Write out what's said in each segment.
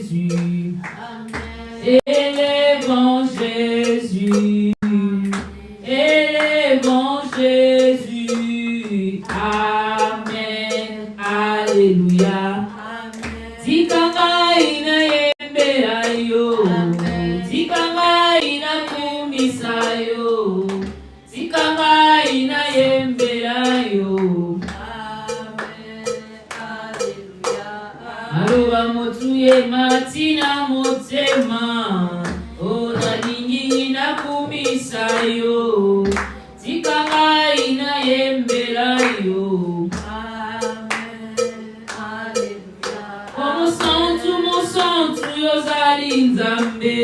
Jésus. Élevons Jésus. Élevons Jésus. Amen. Alléluia. Zikanga ina yembera yo. Zikanga ina kumisa yo. Zikanga ina yembera yo. Aruba motuye matina motema. Ona ningi na kumisa yo. Zikanga ina yembera yo. Mon santu yozali nzambe.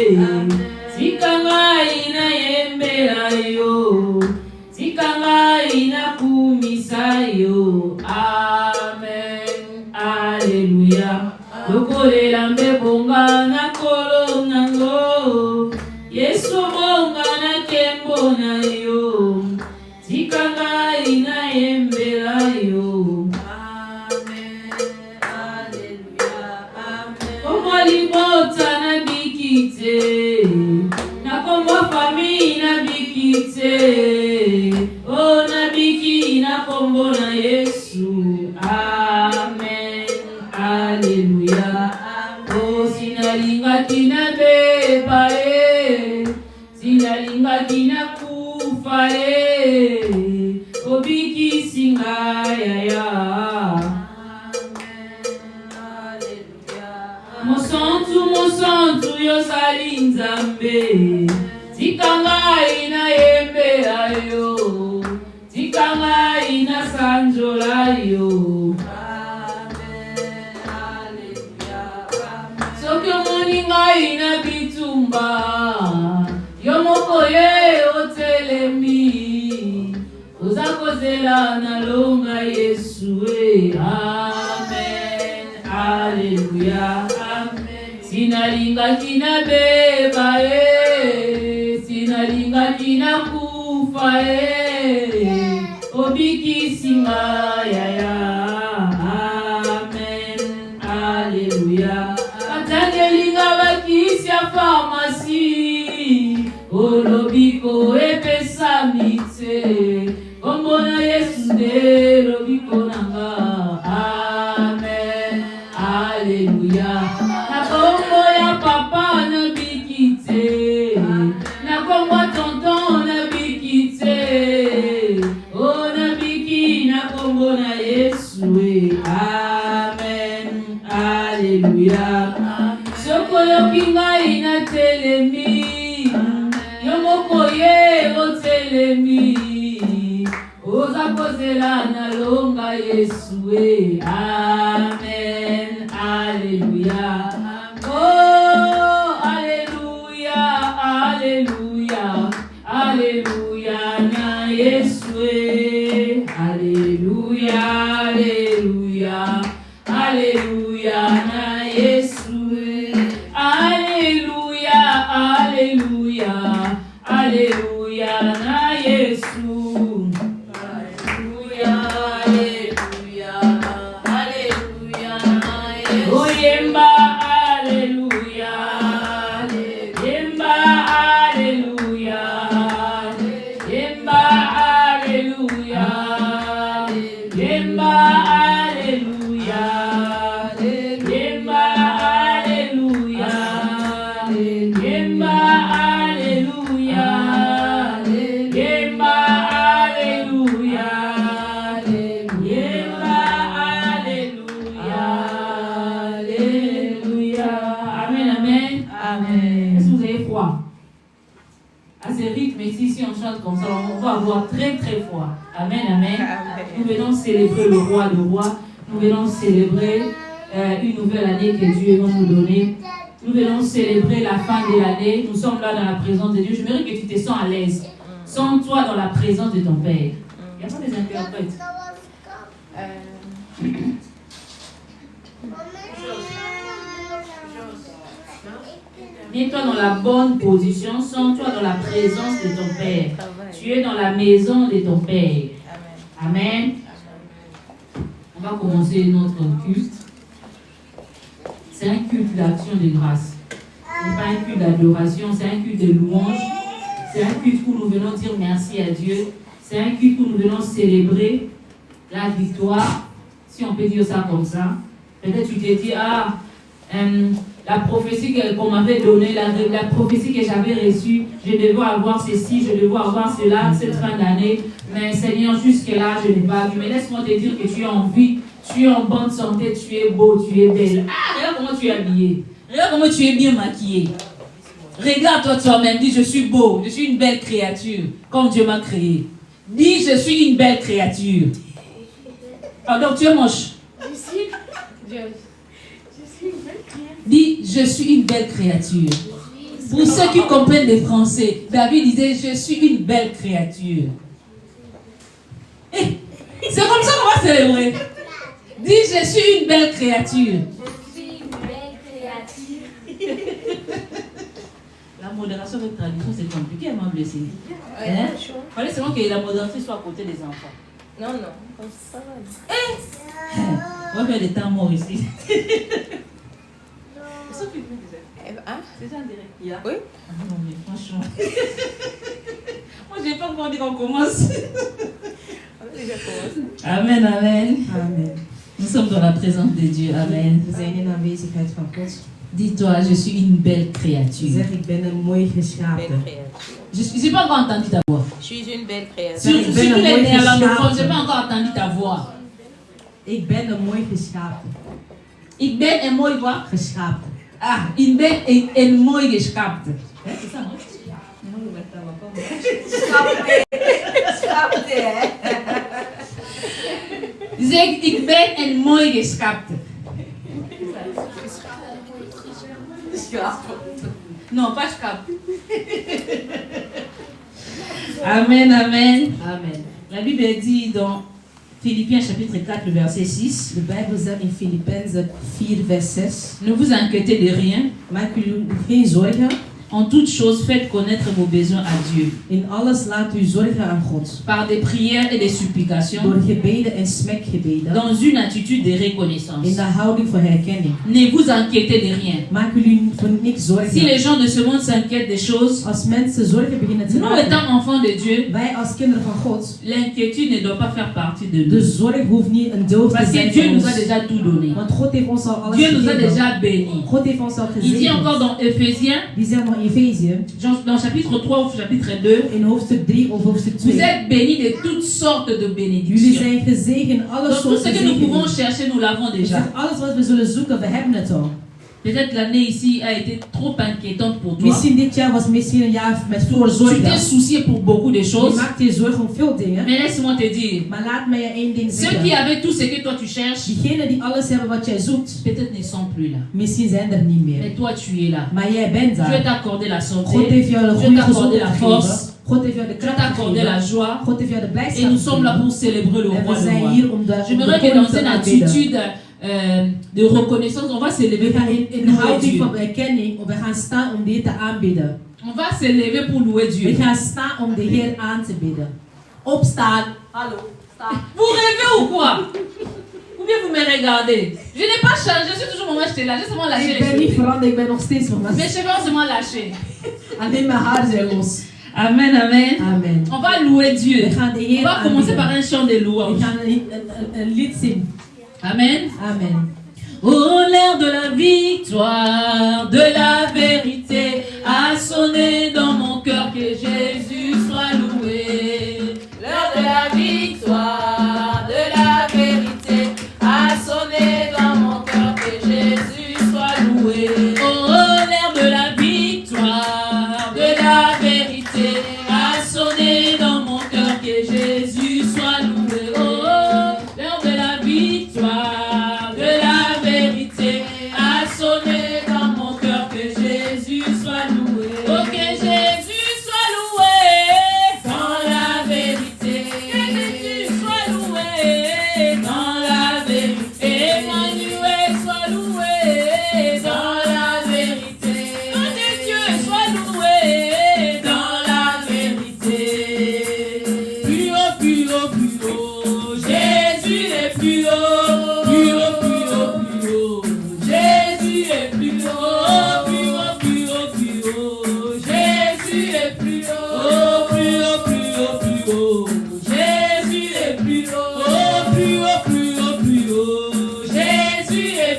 Zikanga ina yembera yo. Zikanga ina kumisa yo. Amen. Alléluia. Lokolela mbe bonga na kolo nango. Yesu bonga na kembo na yo. Zikanga ina yembera yo. Amen. Alléluia. Amen. Kombo libota na bikite. Na kombo famille na bikite. Oh na biki na kombo na Yesu. Amen. Alléluia. Oh sinalinga kina beba sinalinga kina kufa obiki singa ya. Mon santu yozali nzambe. Zikanga ina yembera yo. Zikanga ina sanjola yo. Sokyo moninga ina bitumba. Yomoko ye otelemi. Uzakozela na longa Yesu. Amen. Alléluia. Amen. Sinalinga kina beba sinalinga kina kufa obiki singa ya. Amen. Alléluia. Atangelinga bakisya pharmacie. Olobiko epesa mitse. Kombona Yesu de lobiko nanga. Amen. Alléluia. Na kombo ya papa na bikite. Na kombo tonton na bikite. Oh na biki na kombo na Yesu. Amen. Alléluia. Sokoyo kinga ina telemi. Yomoko ye otelemi. Oza kozela na longa Yesu. Amen. Alléluia. Oh, Alléluia. Alléluia. Alléluia na Yesu. Alléluia. Alléluia. Alléluia na Yesu. Alléluia. Alléluia. Alléluia na Yesu. Comme ça, on va avoir très très froid. Amen, amen. Amen. Nous venons célébrer le roi de rois. Nous venons célébrer une nouvelle année que Dieu va nous donner. Nous venons célébrer la fin de l'année. Nous sommes là dans la présence de Dieu. Je voudrais que tu te sens à l'aise. Sens-toi dans la présence de ton Père. Il n'y a pas des interprètes. Mets-toi dans la bonne position, sens-toi dans la présence de ton Père. Tu es dans la maison de ton Père. Amen. On va commencer notre culte. c'est un culte d'action de grâce. Ce n'est pas un culte d'adoration, c'est un culte de louange. C'est un culte où nous venons dire merci à Dieu. C'est un culte où nous venons célébrer la victoire, si on peut dire ça comme ça. Peut-être tu te dis, la prophétie qu'on m'avait donnée, la prophétie que j'avais reçue, je devais avoir ceci, je devais avoir cela, cette fin d'année. Mais Seigneur, jusque-là, je n'ai pas vu. Mais laisse-moi te dire que tu es en vie, tu es en bonne santé, tu es beau, tu es belle. Regarde comment tu es habillé. Regarde comment tu es bien maquillé. Regarde-toi toi-même, dis je suis beau, je suis une belle créature, comme Dieu m'a créé. Dis je suis une belle créature. Ah donc tu es moche. Je suis une belle créature. Dis je suis une belle créature. Pour ceux qui comprennent le français, David disait je suis une belle créature. C'est comme ça qu'on va célébrer. Dis je suis une belle créature. Je suis une belle créature. La modération de traduction, c'est compliqué, elle m'a blessé. Il fallait seulement que la modération soit à côté des enfants. Non, comme ça va. On va faire des temps morts ici. C'est ça, direct. Oui. Non, mais franchement. Moi, je n'ai pas encore dit qu'on commence. On a déjà commencé. Amen, amen. Amen. Nous sommes dans la présence de Dieu. Amen. We zijn in de aanwezigheid van God. Dis-toi, je suis une belle créature. Zeg, ik ben een mooi Belle geschapen. créature. Je n'ai pas encore entendu ta voix. Je suis une belle créature. Surtout les néerlandophones, je n'ai pas encore entendu ta voix. Ik ben een mooi geschapen. Ik ben een mooi wat? Geschapen. Ah, ik ben een mooi geschapen. C'est ça, non? Zeg, ik ben een mooi geschapen. Non, pas schap. Amen, amen. Amen. La Bible dit dans Philippiens chapitre 4, le verset 6. De Bijbel zegt in Filippenzen 4 vers 6. Ne vous inquiétez de rien. Maak u geen zorgen. En toutes choses, faites connaître vos besoins à Dieu. In alles laat u zorgen aan God. Par des prières et des supplications. Door gebeden en smekgebeden. Dans une attitude de reconnaissance. In de houding van herkenning. Ne vous inquiétez de rien. Maak u voor niks zorgen. Si les gens de ce monde s'inquiètent des choses, Als mensen zorgen beginnen te nous maken. étant enfants de Dieu, Wij als kinderen van God. l'inquiétude ne doit pas faire partie de De nous. zorg hoeft niet een deel te Parce que zijn Dieu van nous a ons. déjà tout donné. Want God heeft ons al alles Dieu nous a gegeven. déjà bénis. God heeft ons al Il dit encore gezegend. dans Éphésiens, Die zegt nog in Efezië. dans chapitre 3 ou chapitre 2, In hoofdstuk 3 of hoofdstuk vous 2. êtes bénis de toutes sortes de Jullie bénédictions. zijn gezegend, alle Donc tout ce soorten que nous pouvons zegeningen. chercher, nous l'avons Dus déjà. alles wat we zullen zoeken, we hebben het al. Peut-être l'année ici a été trop inquiétante pour toi. Misschien dit jaar was misschien een jaar met Tu voorzorg. t'es soucié pour beaucoup de Je choses. maakt je zorgen om veel dingen. Mais laisse-moi te dire, Maar laat mij je één ding ceux qui zeggen. avaient tout ce que toi tu cherches, Diegenen die alles hebben wat jij zoekt, peut-être ne sont plus là. misschien zijn er niet Mais meer. toi tu es là. Maar jij bent Je vais daar. t'accorder la God santé. heeft jou de Je vais goede t'accorder la gezondheid force. gegeven. God heeft jou de Je vais kracht t'accorder la gegeven. joie. God heeft jou de Et blijdschap nous sommes là gegeven. pour célébrer le En roi we de zijn roi. hier om de J'aimerais que koning dans te une aanbidden. attitude de reconnaissance, on va s'élever We pour gaan in louer houding Dieu. van erkenning, we gaan staan om de Heer te aanbidden. On va s'élever pour louer We Dieu. gaan staan om de Heer aan te bidden. Opstaan. Hallo, staan. Vous rêvez ou quoi? Ou bien vous me regardez? Je n'ai pas changé, je suis toujours maman, j'étais là. J'ai seulement lâché Ik les ben niet cheveux. veranderd, ik ben nog steeds van Mes mijn. cheveux ont seulement lâché. Alleen mijn haar zijn los. Amen, amen. Amen. On va louer Dieu. We gaan de On Heer va commencer par aanbidden. un chant de We louange. gaan een lied zingen. Amen. Amen. Oh, l'air de la victoire, de la vérité, a sonné dans mon cœur, que Jésus soit loué. L'air de la victoire, de la vérité, a sonné dans mon cœur, que Jésus soit loué. Oh, l'air de la victoire, de la vérité, a sonné dans mon cœur, que Jésus soit loué. Oh, l'air de la victoire, de la vérité, a sonné dans mon cœur, que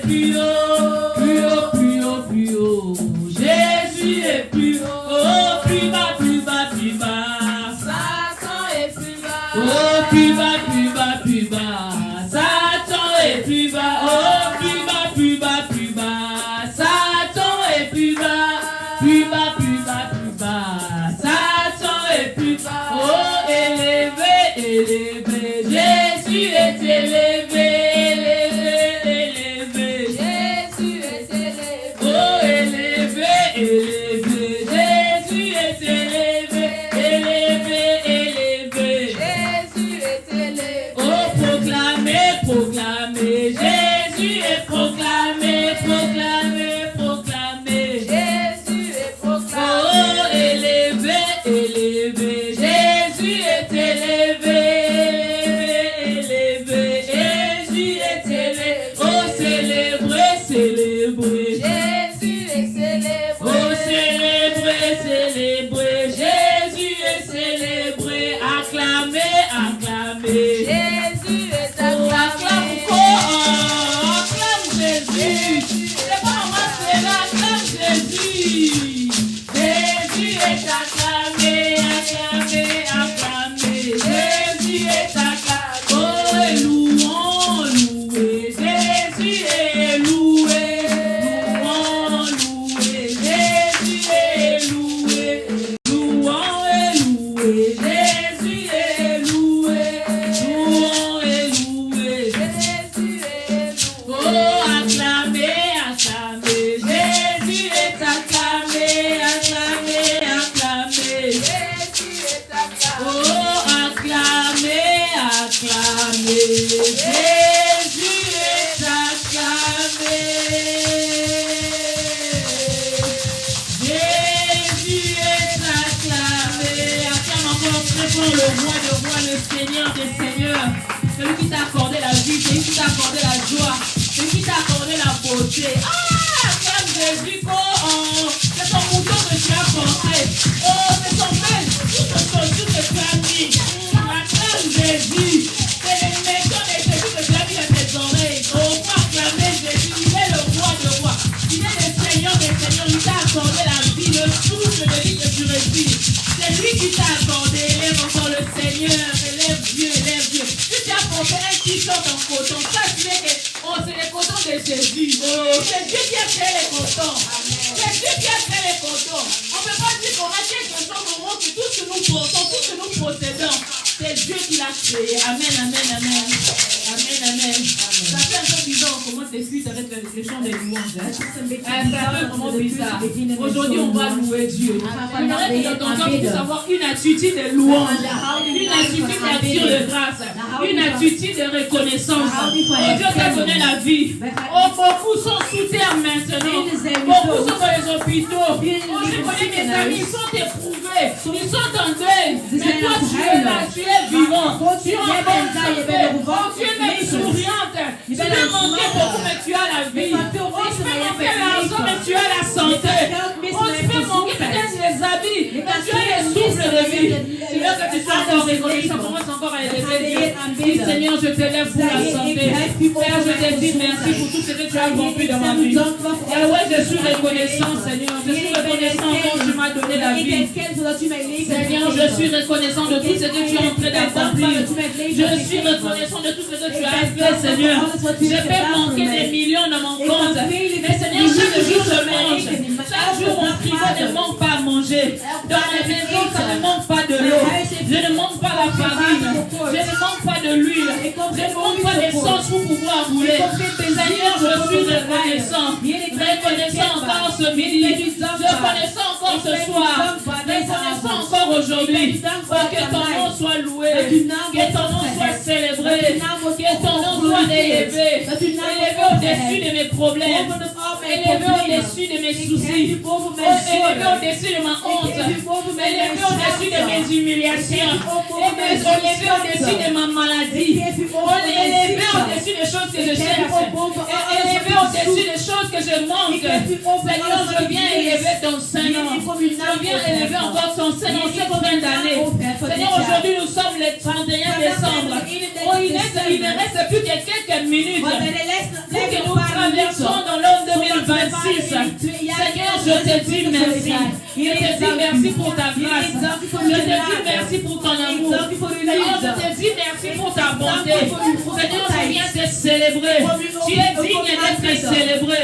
plus haut, plus haut, plus haut, plus haut. Jésus est plus haut, oh, plus bas, plus bas, plus bas. Satan est plus bas, oh, plus bas, plus bas, plus bas. Satan est plus bas, oh, plus bas, plus bas, plus bas. Satan est plus bas, plus bas, plus bas, plus bas. Satan est plus bas, oh, élevé, élevé. Jésus est élevé. Aujourd'hui, on va louer Dieu. J'aimerais que dans ton cœur puisse avoir une attitude de louange, une attitude d'action de grâce, une attitude de reconnaissance. Oh, Dieu t'a donné la vie. Oh, beaucoup sont sous terre maintenant. Beaucoup sont dans les hôpitaux. Oh, je connais mes amis, ils sont éprouvés. Ils sont en deuil. Mais toi, tu es là, tu es vivant. Tu es en bonne santé. Tu es même souriante. Tu peux manquer beaucoup, mais tu as la vie. Oh, tu peux manquer l'argent, mais tu as la santé. Oh, tu peux manquer peut-être les habits, mais tu as le souffle de vie. C'est là que tu sois encore reconnaissant. Commence encore à élever Dieu. Seigneur, je te lève pour la santé. Père, je te dis merci pour tout ce que tu as accompli dans ma vie. Yahweh, je suis reconnaissant, Seigneur. Je suis reconnaissant quand tu m'as donné la vie. Seigneur, je suis reconnaissant de tout ce que tu es en train d'accomplir. Je suis reconnaissant de tout ce que tu as fait, Seigneur. Je peux manquer des millions dans mon compte. Mais Seigneur, chaque jour je mange. Chaque jour mon frigo ne manque pas à manger. Dans ma maison, ça ne manque pas de l'eau. Je ne manque pas la farine. Je ne manque pas de l'huile. Je ne manque pas d'essence pour pouvoir rouler. Seigneur, je suis reconnaissant. Reconnaissant encore ce midi. Reconnaissant encore ce soir. Reconnaissant encore aujourd'hui. Que ton nom soit loué. Que ton nom soit célébré. Que ton nom soit élevé. Élevé au-dessus de mes problèmes. Élevé au-dessus de mes soucis. Élevé au-dessus de ma honte. Élevé au-dessus de mes humiliations. Élevé au-dessus de ma maladie. Élevé au-dessus des choses que je cherche. Élevé au-dessus des choses que je manque. Seigneur, je viens élever ton Seigneur. Je viens élever encore ton Seigneur en cette fin d'année. Seigneur, aujourd'hui nous sommes le 31 décembre. Oh, il ne reste plus que quelques minutes pour que nous traversions. 26. Seigneur, je te dis merci. Je te dis merci pour ta grâce. Je te dis merci pour ton amour. Seigneur, je te dis merci pour ta bonté. Seigneur, je viens te célébrer. Tu es digne d'être célébré.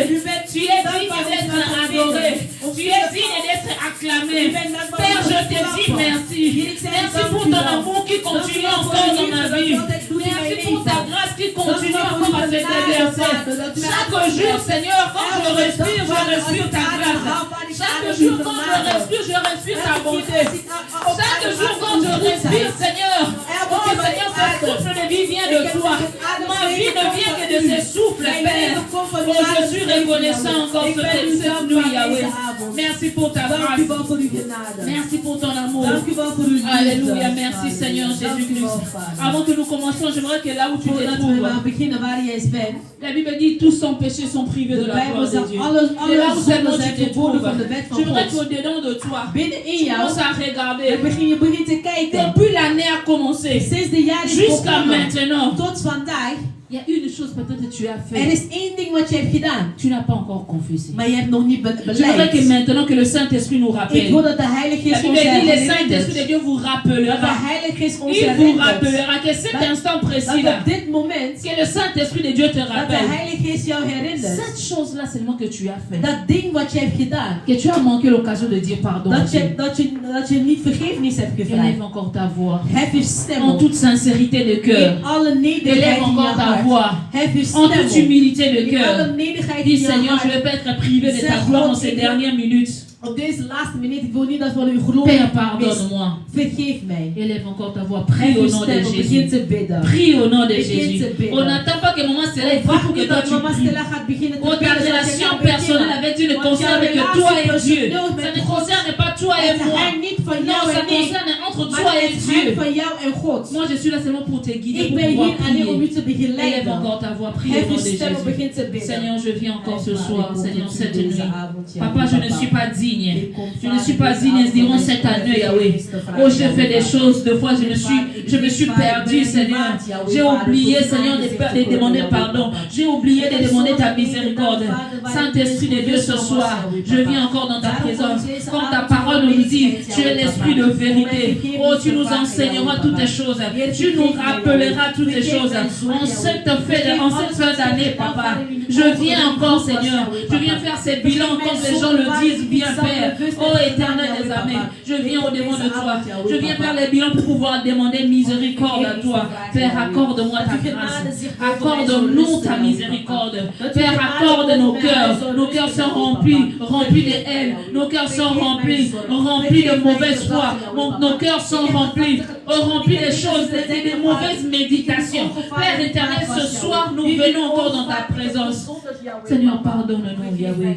Tu es digne d'être adoré. Tu es digne d'être acclamé. Père, je te dis merci. Merci pour ton amour qui continue encore dans ma vie. Merci pour ta grâce qui continue encore à se déverser. Chaque jour, Seigneur, quand je respire ta grâce. Chaque jour, quand je respire ta bonté. Chaque jour, quand je respire, Seigneur, oh Seigneur, ce souffle de vie vient de toi. Ma vie ne vient que de ce souffle, Père. Oh, je suis reconnaissant encore cette nuit, Yahweh. Merci pour ta grâce. Merci pour ton amour. Alléluia. Merci, Seigneur Jésus-Christ. Avant que nous commencions, j'aimerais que là où tu te trouves, la Bible dit tous sans péché sont privés de la gloire de Dieu. Et là où seulement tu te trouves, j'aimerais qu'au-dedans de toi, tu commences à regarder. Depuis l'année a commencé jusqu'à maintenant, il y a une chose peut-être que tu as fait. is één ding wat je hebt gedaan. Tu n'as pas encore confessé. Maar je hebt nog niet J'aimerais que beleid. maintenant que le Saint-Esprit nous Ik rappelle. wil dat de Heilige La Geest Bible ons dit le herinnert. Saint-Esprit de Dieu vous Dat de rappellera. Heilige Geest ons Il vous herinnert. rappellera que cet instant précis Dat là, op dit moment, que le Saint-Esprit de Dieu te dat de rappelle. Heilige Geest jou herinnert. Cette chose-là seulement que tu as fait. Dat ding wat je hebt gedaan. Que tu as manqué l'occasion de dire pardon. à Dieu. Dat je niet vergiffenis hebt gevraagd. Élève encore ta voix. Hef je stem En op. toute sincérité de cœur. In alle nederigheid Élève in je encore ta hart. voix. Hef je En stem toute op. humilité de In cœur. alle nederigheid in Dis je Seigneur, je ne hart. vais pas être privé de ta gloire en ces dernières minutes. Op deze laatste minuut, ik wil niet dat we uw glorie Père, missen. pardonne-moi. Vergeef mij. Élève encore ta voix. Prie Hef au je nom de stem op. Begin Jésus. te bidden. Prie au nom de Begin Jésus. te bidden. On n'attend pas que maman Stella prie Wacht pour que niet toi dat tu mama pries. Stella gaat beginnen te Oh, ta bidden, zodat je relation gaat personnelle beginnen. avec Dieu ne Want concerne jouw que toi relatie et Dieu. personeel Ça met ne God concerne pas toi et Het moi. geheim niet van Non, jou ça en ik, concerne entre maar toi et het geheim Dieu. van jou en God. Moi, je suis là seulement pour te guider, Ik pour ben pouvoir hier alleen om u prier. te Élève begeleiden. encore ta voix, prie au Hef nom je de stem op, begin te Jésus. bidden. Seigneur, je viens encore ce soir, Seigneur, cette nuit. avond, Papa, je ne suis pas digne. Je ne suis pas digne durant cette année, Yahweh. Oh, j'ai fait des choses, deux fois je me suis perdu, Seigneur. J'ai oublié, Seigneur, de demander pardon. J'ai oublié de demander ta miséricorde. Saint-Esprit de Dieu, ce soir, je viens encore dans ta présence. Comme ta parole nous dit, tu es l'Esprit de vérité. Oh, tu nous enseigneras toutes les choses. Tu nous rappelleras toutes les choses. En cette fin d'année, Papa, je viens encore, Seigneur. Je viens faire ces bilans comme les gens le disent bien, Père. Oh, Éternel des armées, je viens au-devant de toi. Je viens faire les bilans pour pouvoir demander miséricorde à toi. Père, accorde-moi ta grâce. Accorde-nous ta miséricorde. Père, accorde nos cœurs. Nos cœurs sont remplis de haine. Nos cœurs sont remplis de mauvaise foi. Nos cœurs sont remplis de choses, de mauvaises méditations. Père éternel, ce soir, nous venons encore dans ta présence. Seigneur, pardonne-nous, Yahweh.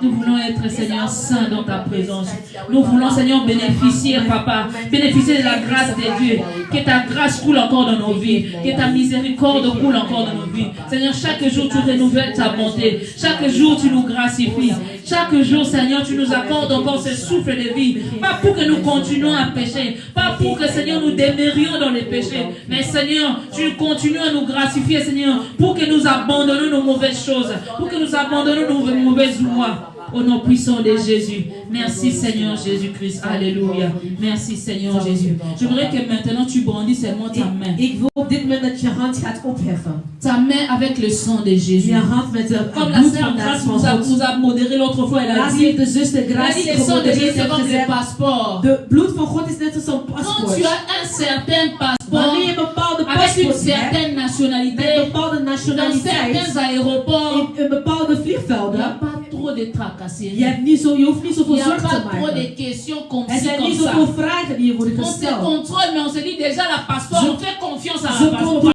Nous voulons être, Seigneur, saints dans ta présence. Nous voulons, Seigneur, bénéficier, Papa, bénéficier de la grâce de Dieu. Que ta grâce coule encore dans nos vies. Que ta miséricorde coule encore dans nos vies. Seigneur, chaque jour, tu renouvelles ta bonté. Chaque jour, tu nous gracifies. Chaque jour, Seigneur, tu nous accordes encore ce souffle de vie. Pas pour que nous continuions à pécher. Pas pour que, Seigneur, nous demeurions dans les péchés. Mais, Seigneur, tu continues à nous gracifier, Seigneur, pour que nous abandonnions nos mauvaises choses. Pour que nous abandonnions nos mauvaises lois. Au nom puissant de Jésus. Merci Seigneur Jésus-Christ. Alléluia. Merci Seigneur Jésus. J'aimerais que maintenant tu brandisses seulement ta main. Ik wil op dit moment dat je hand gaat opheffen. Ta main avec le sang de Jésus. Je hand met de Comme la sœur Grace nous a modéré l'autre fois, elle a Laatst dit, heeft de zuster Grace le sang de Jésus c'est comme le gezegd, passeport. de bloed van God is net als een Quand paspoort. tu as un certain passeport Wanneer je een bepaalde avec une paspoort hebt, certaine nationalité, met een bepaalde dans nationaliteit, certains aéroports, in een bepaalde il n'y a vliegvelden, pas trop de tracasseries. je hoeft niet Il zoveel n'y a zorgen te pas trop maken. de questions comme Er ci, zijn comme niet ça. zoveel vragen die je worden On se gesteld. contrôle, mais on se dit déjà la passeport, on fait confiance à Je la passeport. contrôle.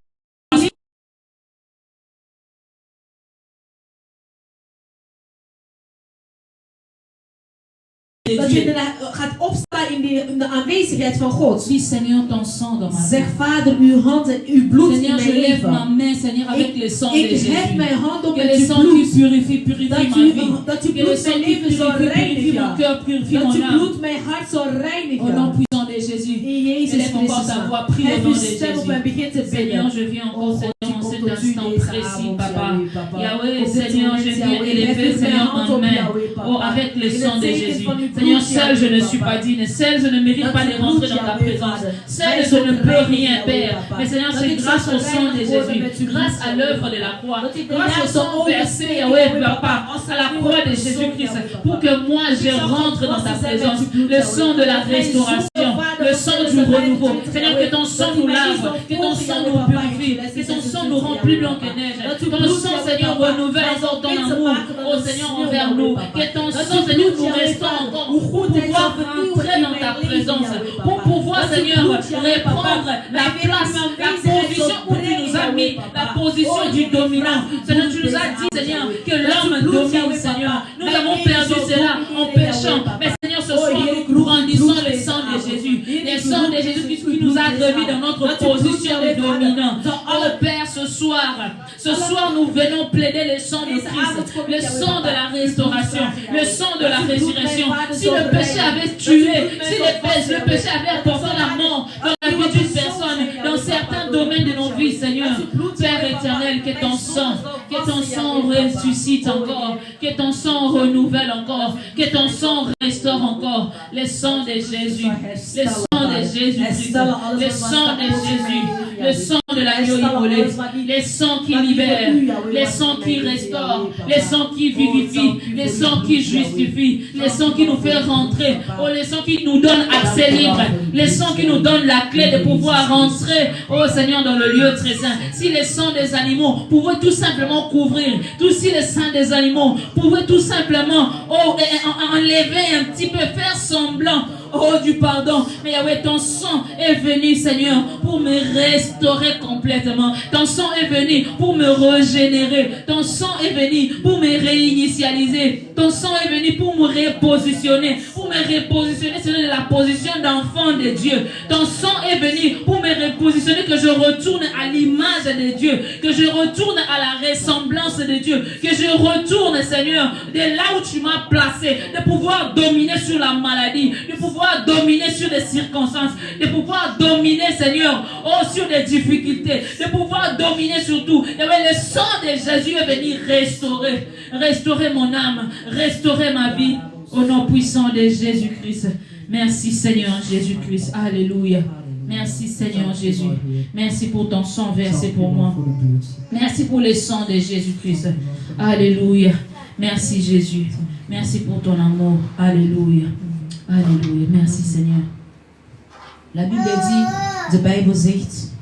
Dat je gaat opstaan in de aanwezigheid van God. Dis Seigneur ton sang dans ma Zeg vie. Vader, uw hand en uw bloed in Seigneur, je mijn lève ma leven. main, Seigneur, avec le sang de Ik Jésus. hef mijn hand op Que met le uw sang qui bloed. purifie ma vie. Dat uw Que le bloed sang mijn qui leven zal purifie reinigen. mon cœur, purifie Dat mon uw âme. bloed mijn hart zal Au nom reinigen. puissant de Jésus. In Jezus Élève encore ta voix, Christus. prie au Hef nom uw de stem op en Jésus. begin te Seigneur, bidden. je viens encore, Seigneur, en cet instant précis, Papa. Yahweh, Seigneur, je viens élever, Seigneur, ma main. Oh, avec le sang de Jésus. Seigneur, seul je ne suis pas digne. Seul je ne mérite pas de rentrer dans ta présence. Seul je ne peux rien, Père. Mais Seigneur, c'est grâce au sang de Jésus, grâce à l'œuvre de la croix, grâce au sang versé, Yahweh, Papa, à la croix de Jésus-Christ, pour que moi je rentre dans ta présence. Le sang de la restauration, le sang du renouveau. Seigneur, que ton sang nous lave, que ton sang nous purifie, que ton sang nous rend plus blanc que neige. Ton sang, Seigneur, renouvelle encore ton amour, oh Seigneur, envers nous. Que ton sang, Seigneur, nous restaure encore pour pouvoir entrer dans ta présence, pour pouvoir, Seigneur, reprendre la place, la position où tu nous as mis, la position du dominant. Seigneur, tu nous as dit, Seigneur, que l'homme domine, Seigneur. Nous avons perdu cela en péchant. Mais Seigneur, ce soir, nous grandissons le sang de Jésus. Le sang de Jésus qui nous a remis dans notre position de dominant. Oh Père, ce soir, nous venons plaider le sang de Christ, le sang de la restauration, le sang de la résurrection. Si le péché avait tué, si le péché avait apporté la mort dans la vie d'une personne, dans certains domaines de nos vies, Seigneur, Père éternel, que ton sang ressuscite encore, que ton sang renouvelle encore, que ton sang restaure encore. Le sang de Jésus, le sang de Jésus, le sang de Jésus, le sang de l'agneau immolé, le sang qui libère, le sang qui restaure, le sang qui vivifie, le sang qui justifie, le sang qui nous fait rentrer, oh, le sang qui nous donne accès libre, le sang qui nous donne la clé de pouvoir rentrer, oh Seigneur, dans le lieu très saint. Si le sang des animaux pouvait tout simplement couvrir, si le sang des animaux pouvait tout simplement enlever un petit peu, faire semblant, oh, du pardon. Mais Yahweh, ton sang est venu, Seigneur, pour me restaurer complètement. Ton sang est venu pour me régénérer. Ton sang est venu pour me réinitialiser. Ton sang est venu pour me repositionner. Pour me repositionner sur la position d'enfant de Dieu. Ton sang est venu pour me repositionner, que je retourne à l'image de Dieu. Que je retourne à la ressemblance de Dieu. Que je retourne, Seigneur, de là où tu m'as placé. De pouvoir dominer sur la maladie. De pouvoir dominer sur les circonstances, de pouvoir dominer, Seigneur, oh, sur les difficultés, de pouvoir dominer sur tout. Le sang de Jésus est venu restaurer mon âme, restaurer ma vie, au nom puissant de Jésus-Christ. Merci Seigneur Jésus-Christ, alléluia. Merci Seigneur Jésus, merci pour ton sang versé pour moi. Merci pour le sang de Jésus-Christ, alléluia. Merci Jésus, merci pour ton amour, alléluia. Alléluia, merci Seigneur. La Bible dit, de Bijbel zegt,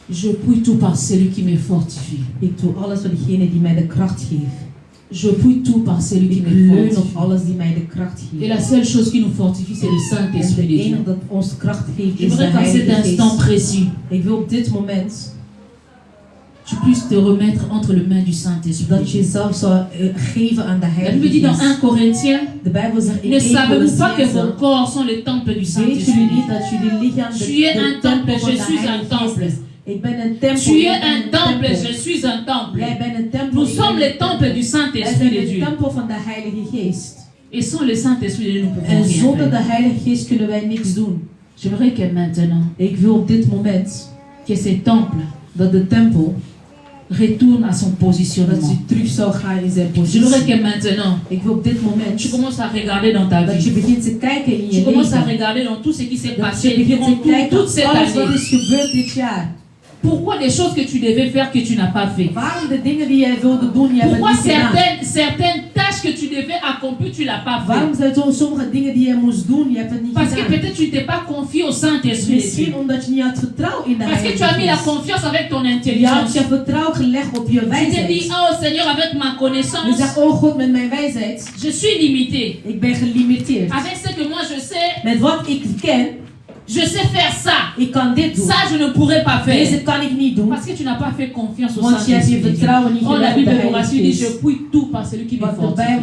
je puis tout par celui qui me fortifie. Ik doe alles voor degene die mij de kracht geeft. Je puis tout par celui qui me fortifie. Op alles die mij de kracht geeft. Et la seule chose qui nous fortifie, c'est le Saint-Esprit de Dieu. Dat ons kracht geeft, is de Heilige Geest. Instant précis. Ik wil op dit moment tu puisses te remettre entre les mains du Saint-Esprit. Dat je jezelf zou geven aan de Heilige Geest. La Bible dit dans 1 Corinthiens, de Bijbel zegt in ne savez-vous pas que vos corps sont le temple du Saint-Esprit? Tu es un temple, je suis un temple. Tu es un temple, je suis un temple. Nous sommes le temple du Saint-Esprit de Dieu. Et sans le Saint-Esprit de Dieu, nous pouvons rien faire. Zonder de Heilige Geest kunnen wij niks doen. J'aimerais que maintenant, ik wil op dit moment, que ce temple, dat de tempel retourne à son positionnement. Je voudrais que maintenant, tu commences à regarder dans ta vie. Tu commences à regarder dans tout ce qui s'est passé durant toute cette année. Pourquoi des choses que tu devais faire que tu n'as pas fait? Pourquoi certaines tâches que tu devais accomplir, tu ne l'as pas fait? Parce que peut-être tu ne t'es pas confié au Saint-Esprit. Parce que tu as mis la confiance avec ton intelligence. Tu t'es dit, oh Seigneur, avec ma connaissance, je suis limité. Avec ce que moi je sais, je sais faire ça. Ça, je ne pourrais pas faire. Parce que tu n'as pas fait confiance au Saint-Esprit. Oh, la Bible nous rassure, dit, je puis tout par celui qui me fortifie.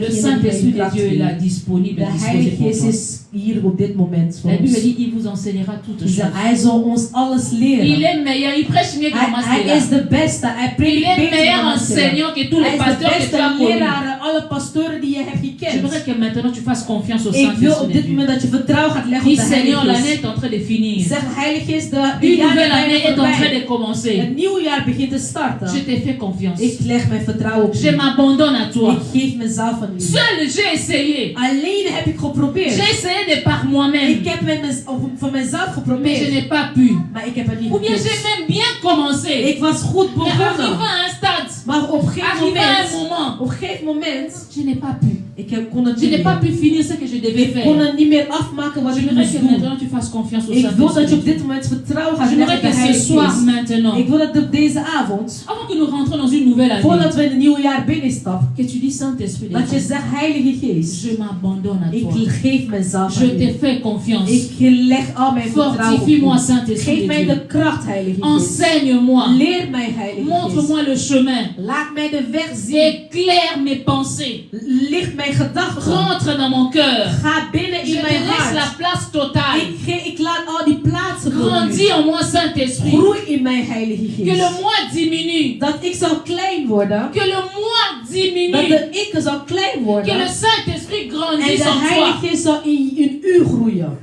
Le Saint-Esprit de Dieu est là, disponible. La Bible dit, il vous enseignera toutes choses. Il est meilleur, il prêche mieux que moi. Il est meilleur enseignant que tous les pasteurs que tu as connus. J'aimerais que maintenant tu fasses confiance au Ik wil Saint-Esprit op de dit Dieu. moment dat je vertrouwen gaat leggen Dis op de Seigneur, l'année Heilige Geest. est en train de finir. Zeg Heilige Geest, de Une jaar nouvelle is année bijna est en train voorbij. de commencer. Een nieuw jaar begint te starten. Je te fais confiance. Ik leg mijn vertrouwen op Je u. m'abandonne à toi. Ik geef mezelf aan u. Seul j'ai essayé. Alleen heb ik geprobeerd. J'ai essayé de par moi-même. Ik heb van mezelf Mais je geprobeerd. n'ai pas pu. Maar ik heb het niet Ou bien j'ai geprobeerd. même bien commencé. Ik was goed Mais arrivé begonnen. à un stade, Maar op een gegeven arrivé à un moment, moment, op een gegeven moment, je n'ai pas pu. kon het Je niet n'ai pas meer. pu finir ce que je devais Ik kon faire. het niet meer afmaken wat ik J'aimerais moest que doen. maintenant tu fasses confiance au Ik wil dat je op Saint-Esprit. dit moment vertrouwen gaat J'aimerais leggen op que de ce Heilige soir, Geest. maintenant, Ik wil dat op deze avond, avant que nous rentrons dans une nouvelle année, voordat we in een nieuw jaar binnenstappen, que tu dis Saint-Esprit de dat je Dieu, zegt, Heilige Geest, je m'abandonne à ik toi. geef mezelf Je aan te u. fais confiance. Ik leg al mijn vertrouwen op Fortifie-moi, u. Saint-Esprit Geef de mij Dieu. de kracht, Heilige Geest. Enseigne-moi. Leer mij, Heilige Geest. Montre-moi le chemin. Laat mij de weg zien. Éclaire mes pensées. Licht mijn gedachten. Rentre dans mon cœur. Ga binnen Je in te mijn laisse la hart. place totale. Ik laat al die plaatsen voor u. Grandis en moi, Saint-Esprit. Groei in mij, Heilige Que le Geest. moi diminue. Dat ik zal klein worden. Que le moi Dat diminue. de ik zal klein Que le worden. Saint-Esprit En grandisse de en toi. Heilige Geest zal in u groeien.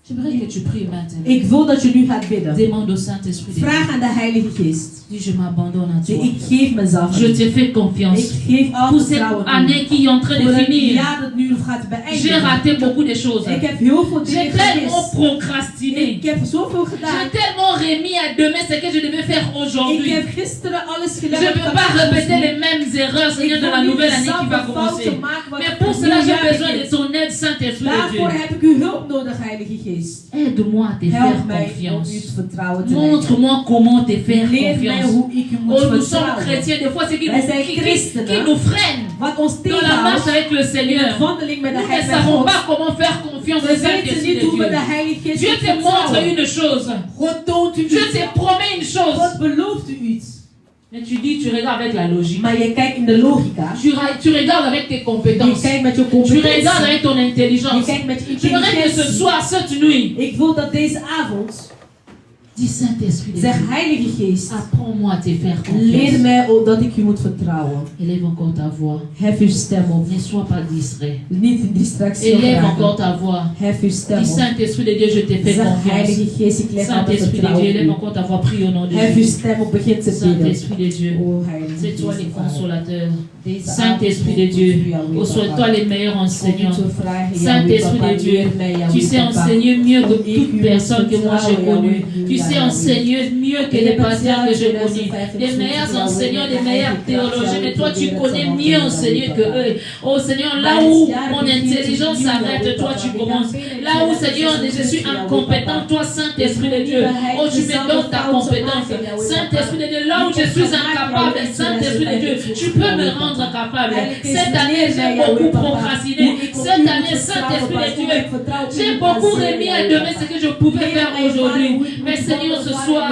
J'aimerais que tu pries maintenant. Ik wil dat je nu gaat bidden. Demande au Saint-Esprit de Dieu. Vraag aan de Heilige Geest. Dis, je m'abandonne à toi. Ik geef mezelf aan Je u. te fais confiance. Ik geef al Pour cette vertrouwen aan u. année qui est en train Voor de het finir, jaar dat nu nog gaat j'ai beëindigen. raté beaucoup de choses. Ik heb heel veel J'ai dingen tellement gemist. procrastiné. Ik heb zoveel gedaan. J'ai tellement remis à demain ce que je devais faire Ik aujourd'hui. heb gisteren alles Je gedaan. ne peux pas répéter les mêmes erreurs, Seigneur, dans la nouvelle année qui va commencer. Mais pour cela, j'ai besoin de ton aide, Saint-Esprit de Dieu. Daarvoor heb ik uw hulp nodig, Heilige Geest. Aide-moi à te faire Help mij om u confiance. te vertrouwen te leggen. Montre-moi comment te faire Leer mij confiance. hoe ik u moet Oh, nous sommes vertrouwen. chrétiens, des fois, c'est qui Wij zijn qui christenen. nous freine Wat ons dans la marche tegenhoudt avec le in Seigneur. de wandeling met de Nous ne Heilige savons God. pas comment faire confiance au We weten Saint-Esprit niet de hoe we de Dieu. Heilige Geest Dieu moeten te montre vertrouwen. une chose. God toont u Je iets. te promets une chose. God belooft u iets. Mais tu dis, tu regardes avec la logique. Maar je kijkt in de logica. Tu regardes avec tes Je compétences. kijkt met je Tu regardes competentie. avec ton Je intelligence. kijkt met je J'aimerais que ce intelligentie. soir, cette nuit, Ik wil dat deze avond, dis Saint-Esprit de zeg Dieu, Heilige Geest, apprends-moi à te faire leer confiance. mij dat ik u moet vertrouwen. Élève encore ta voix. Hef uw stem op. Ne sois pas distrait. Niet in distractie Élève encore geraken. ta voix. Hef uw stem Dis op. Saint-Esprit de Dieu, je te fais Zeg confiance. Heilige Geest, ik leg al mijn Saint-Esprit de vertrouwen Dieu, op élève u. encore ta voix, prie au nom de Hef uw Jésus. stem op, begin te bidden. Saint-Esprit de Dieu, O Heilige c'est toi le Geest, consolateur. deze Saint-Esprit de avond Dieu, moet u jou weer reçois-toi les meilleurs Om u enseignants. te vragen, Saint-Esprit Yahweh, de Papa, Dieu, leer mij, Yahweh, tu sais Papa. enseigner mieux que Om ik toute u personne que moi j'ai vertrouwen, connue. Yahweh, Tu sais Yahweh. enseigner mieux que les pasteurs que j'ai connus. Les meilleurs enseignants, les meilleurs théologiens. Mais toi, tu connais mieux enseigner que eux. Oh Seigneur, là où mon intelligence s'arrête, toi tu commences. Là où, Seigneur, je suis incompétent, toi, Saint-Esprit de Dieu. Oh, tu me donnes ta compétence. Saint-Esprit de Dieu, là où je suis incapable, Saint-Esprit de Dieu, tu peux me rendre capable. Cette année, j'ai beaucoup procrastiné. Cette année, Saint-Esprit de Dieu, j'ai beaucoup remis à demain ce que je pouvais faire aujourd'hui. Mais Seigneur, ce soir,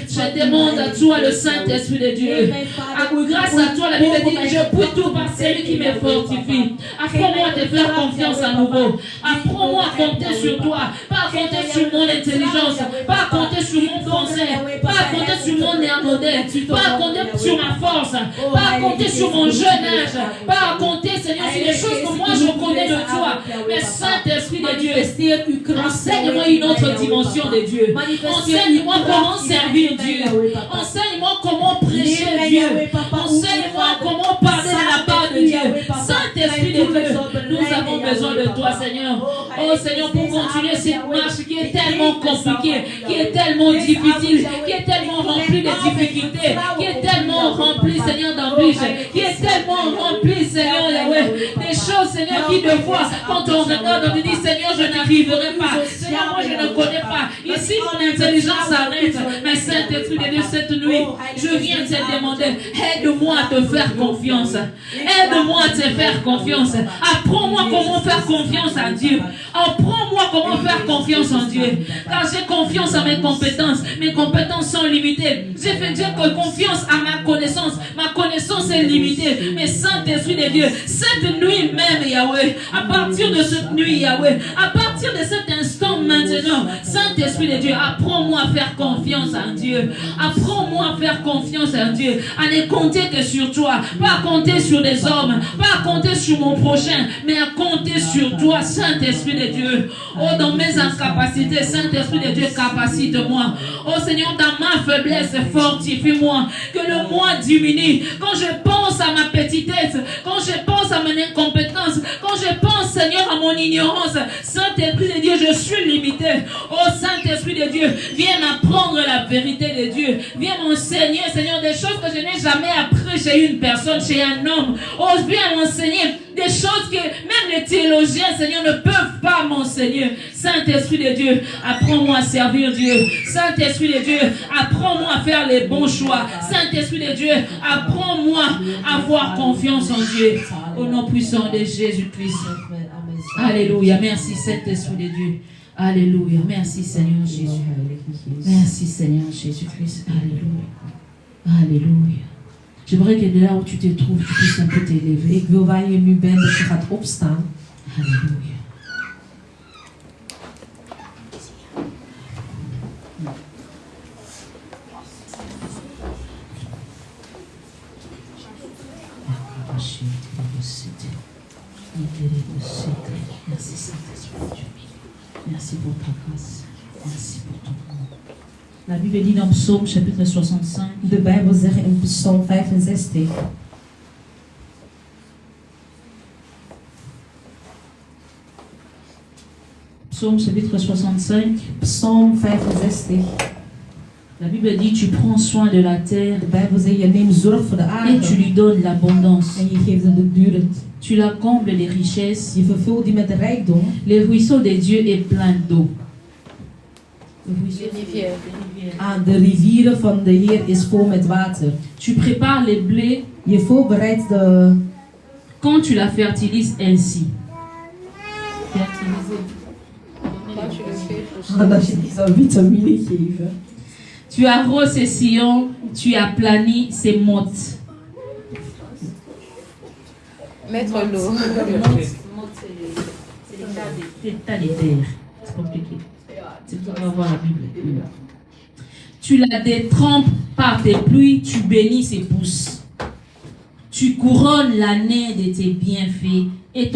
je demande à toi le Saint-Esprit de Dieu. Grâce à toi, la Bible dit, je peux tout par celui qui me fortifie. Apprends-moi à te faire confiance à nouveau. Apprends-moi à compter sur toi. Pas à compter sur mon intelligence. Pas à compter sur mon français. Pas à compter sur mon néerlandais. Pas à compter sur ma force. Pas à compter sur mon jeune âge. Pas à compter, Seigneur, sur les choses que moi je connais de toi. Mais Saint-Esprit de Dieu, enseigne-moi une autre dimension de Dieu. Enseigne-moi comment servir Dieu. Enseigne-moi comment prêcher Dieu. Enseigne-moi comment parler de la part de Dieu. Saint-Esprit de Dieu, nous avons besoin de toi, Seigneur. Oh Seigneur, pour continuer cette marche qui est tellement compliquée, qui est tellement difficile, qui est tellement remplie de difficultés, qui est tellement remplie, Seigneur, d'embûches, qui est tellement remplie, Seigneur, Yahweh, des choses, Seigneur, qui de fois, quand on regarde, on dit, Seigneur, je n'arriverai pas. Seigneur, moi, je ne connais pas. Ici, mon intelligence s'arrête. Mais Saint-Esprit de Dieu, cette nuit, je viens te demander, aide-moi à te faire confiance. Aide-moi à te faire confiance. Apprends-moi comment faire confiance à Dieu. Apprends-moi comment faire confiance en Dieu. Car j'ai confiance à mes compétences. Mes compétences sont limitées. J'ai fait Dieu confiance à ma connaissance. Ma connaissance est limitée. Mais Saint-Esprit de Dieu, cette nuit même, Yahweh, à partir de cette nuit, Yahweh, à partir de cet instant, instant maintenant. Saint-Esprit de Dieu, apprends-moi à faire confiance en Dieu. Apprends-moi à faire confiance en Dieu. À ne compter que sur toi. Pas à compter sur des hommes. Pas à compter sur mon prochain. Mais à compter sur toi, Saint-Esprit de Dieu. Oh, dans mes incapacités, Saint-Esprit de Dieu, capacite-moi. Oh Seigneur, dans ma faiblesse, fortifie-moi. Que le moi diminue. Quand je pense à ma petitesse, quand je pense à mon incompétence, quand je pense, Seigneur, à mon ignorance, Saint-Esprit de Dieu, je suis limité. Oh Saint-Esprit de Dieu, viens m'apprendre la vérité de Dieu. Viens m'enseigner, Seigneur, des choses que je n'ai jamais appris chez une personne, chez un homme. Oh, viens m'enseigner des choses que même les théologiens, Seigneur, ne peuvent pas m'enseigner. Saint-Esprit de Dieu, apprends-moi à servir Dieu. Saint-Esprit de Dieu, apprends-moi à faire les bons choix. Saint-Esprit de Dieu, apprends-moi à avoir confiance en Dieu. Au nom puissant de Jésus-Christ. Alléluia. Merci, Saint-Esprit de Dieu. Alléluia. Merci, Seigneur Jésus. Merci, Seigneur Jésus-Christ. Alléluia. Alléluia. J'aimerais que de là où tu te trouves, tu puisses un peu t'élever. Ik wil waar je nu bent, dat je gaat opstaan. Alléluia. Merci Saint-Esprit. Merci pour ta grâce. Merci pour ton nom. La Bible dit dans Psaume chapitre 65. De Bijbel zegt in Psalm 65. Psaume chapitre 65. Psalm 65. La Bible dit, tu prends soin de la terre. De Bijbel zegt, je neemt zorg voor de aarde. Et tu lui donnes l'abondance. En je geeft hem de duurheid. Tu la combles les richesses. Je vervult die met de rijkdom. Le ruisseau de Dieu est plein d'eau. De rivieren van de Heer is vol met water. Tu prépares les blés. Je voorbereidt de... Quand tu la fertilises ainsi. Dat je die zo'n vitamine geven. Tu arroses ses sillons, tu aplanis ses mottes. Mettre l'eau. C'est l'état des terres. C'est compliqué. C'est pour avoir la Bible. Tu la détrempes par tes pluies, tu bénis ses pousses. Tu couronnes l'année de tes bienfaits et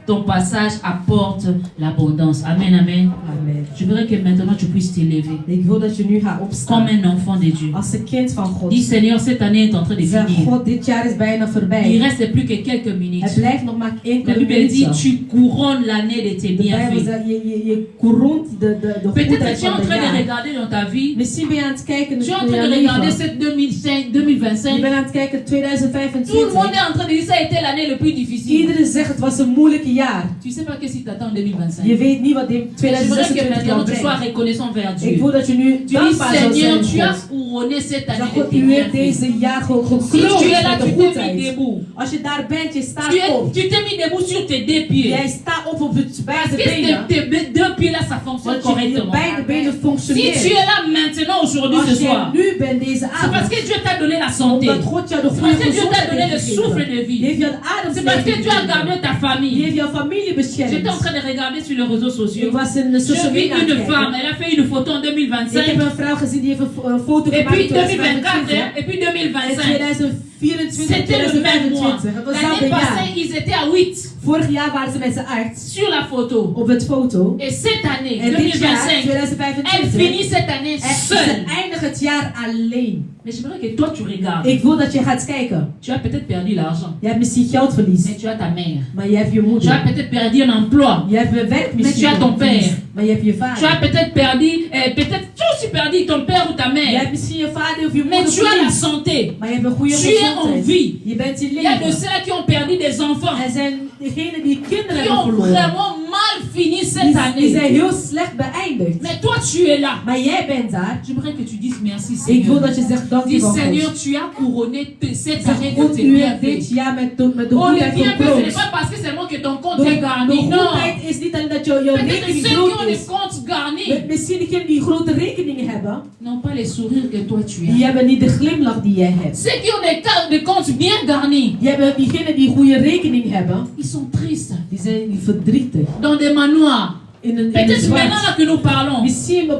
ton passage apporte l'abondance. Amen, amen. Amen. Je voudrais que maintenant tu puisses t'élever. Ik wil dat je nu gaat opstaan. Comme un enfant de Dieu. Als een kind van God. Dis Seigneur, cette année est en train de Zeg, finir. God, dit jaar is bijna Il voorbij. reste plus que quelques minutes. Het blijft nog maar La enkele Bible dit, minuten. tu couronnes l'année de tes De Bijbel bienfaits. zegt, je couronne de Peut-être goedheid que tu es en van de train de jaar. regarder dans ta vie. Misschien ben je aan het kijken Tu es en naar train de je regarder leven. cette 2025. Je bent aan het kijken Tout le monde 2025. est en train de dire ça a été l'année le plus difficile. Iedereen zegt het was een moeilijke jaar. Tu sais pas qu'est-ce qui t'attend en 2025. Je weet niet wat in Mais j'aimerais que 2026 maintenant kan tu sois brengen. reconnaissant vers Ik Dieu. wil dat je nu Tu dis dankbaar zou Seigneur, zijn. tu as God. couronné cette année Zeg, de God, tes u heeft bienfaits. deze jaar Si tu gekroond es là, met tu de t'es mis goedheid. debout. Als je daar bent, je staat op. Tu t'es mis debout sur tes deux pieds. Jij staat op Parce beide que benen. tes deux pieds là, ça fonctionne Want je correctement. beide benen Si tu functioneren. es là maintenant, aujourd'hui, ce Als je soir, nu bent deze c'est parce avond, que Dieu t'a donné la santé. omdat God jou de C'est goede parce que Dieu t'a donné le gezondheid souffle heeft de gegeven. vie. Die heeft jou een C'est parce que ademsteek Dieu a gegeven. gardé ta Die famille. heeft jouw familie J'étais en beschermd. train de regarder sur les réseaux sociaux. Ik was in de Je social vis media aan une het femme, kijken. elle a fait une photo en Ik heb 2025. een vrouw gezien die heeft een foto Et gemaakt puis in 2024 2025. et puis En 2025. 2024, C'était le même mois. 2025. Het was L'année hetzelfde jaar. passée, ils étaient à 8 Vorig jaar waren ze met z'n arts sur la photo. op het foto. Et cette année, En dit jaar, 2025, elle 2025, finit cette année ze seule. eindigt het jaar alleen. Mais j'aimerais que toi tu regardes. Ik wil dat je gaat kijken. Tu as peut-être perdu l'argent, Je hebt misschien geld verlies, mais tu as ta mère. maar je hebt je Tu as moeder. peut-être perdu un emploi. Je hebt je werk Mais tu misschien as ton verlies, père. maar je hebt je Tu as vader. peut-être perdu, peut-être tu as aussi perdu ton père ou ta Je mère. hebt misschien je vader of je Mais moeder tu as la verlies, santé. maar je hebt een goede Tu es en gezondheid. vie. Je bent in Il y a de leven. ceux qui ont perdu des enfants, Er zijn degenen die kinderen qui hebben ont verloren. vraiment mal fini cette Die année. zijn heel slecht beëindigd. Mais toi tu es là. Maar jij bent daar. J'aimerais que tu dises merci Ik wil Seigneur. dat je zegt dank je Dis wel Seigneur, God. tu as couronné cette Zeg année de God, tes u hebt dit bienfaits. jaar met de Oh, les goedheid bienfaits, ce n'est gekroond. pas parce que seulement que ton compte De est garni. Non. goedheid is niet alleen dat jouw Peut-être que rekening ceux qui ont groot des is. comptes garnis Misschien degenen die grote rekeningen hebben, n'ont pas les sourires que toi tu die as. hebben niet de glimlach die jij hebt. Ceux qui ont des comptes bien garnis, Diegenen die goede rekening hebben, ils sont tristes. die zijn verdrietig. Dans des manoirs, Peut-être maintenant là que nous parlons, nous sommes à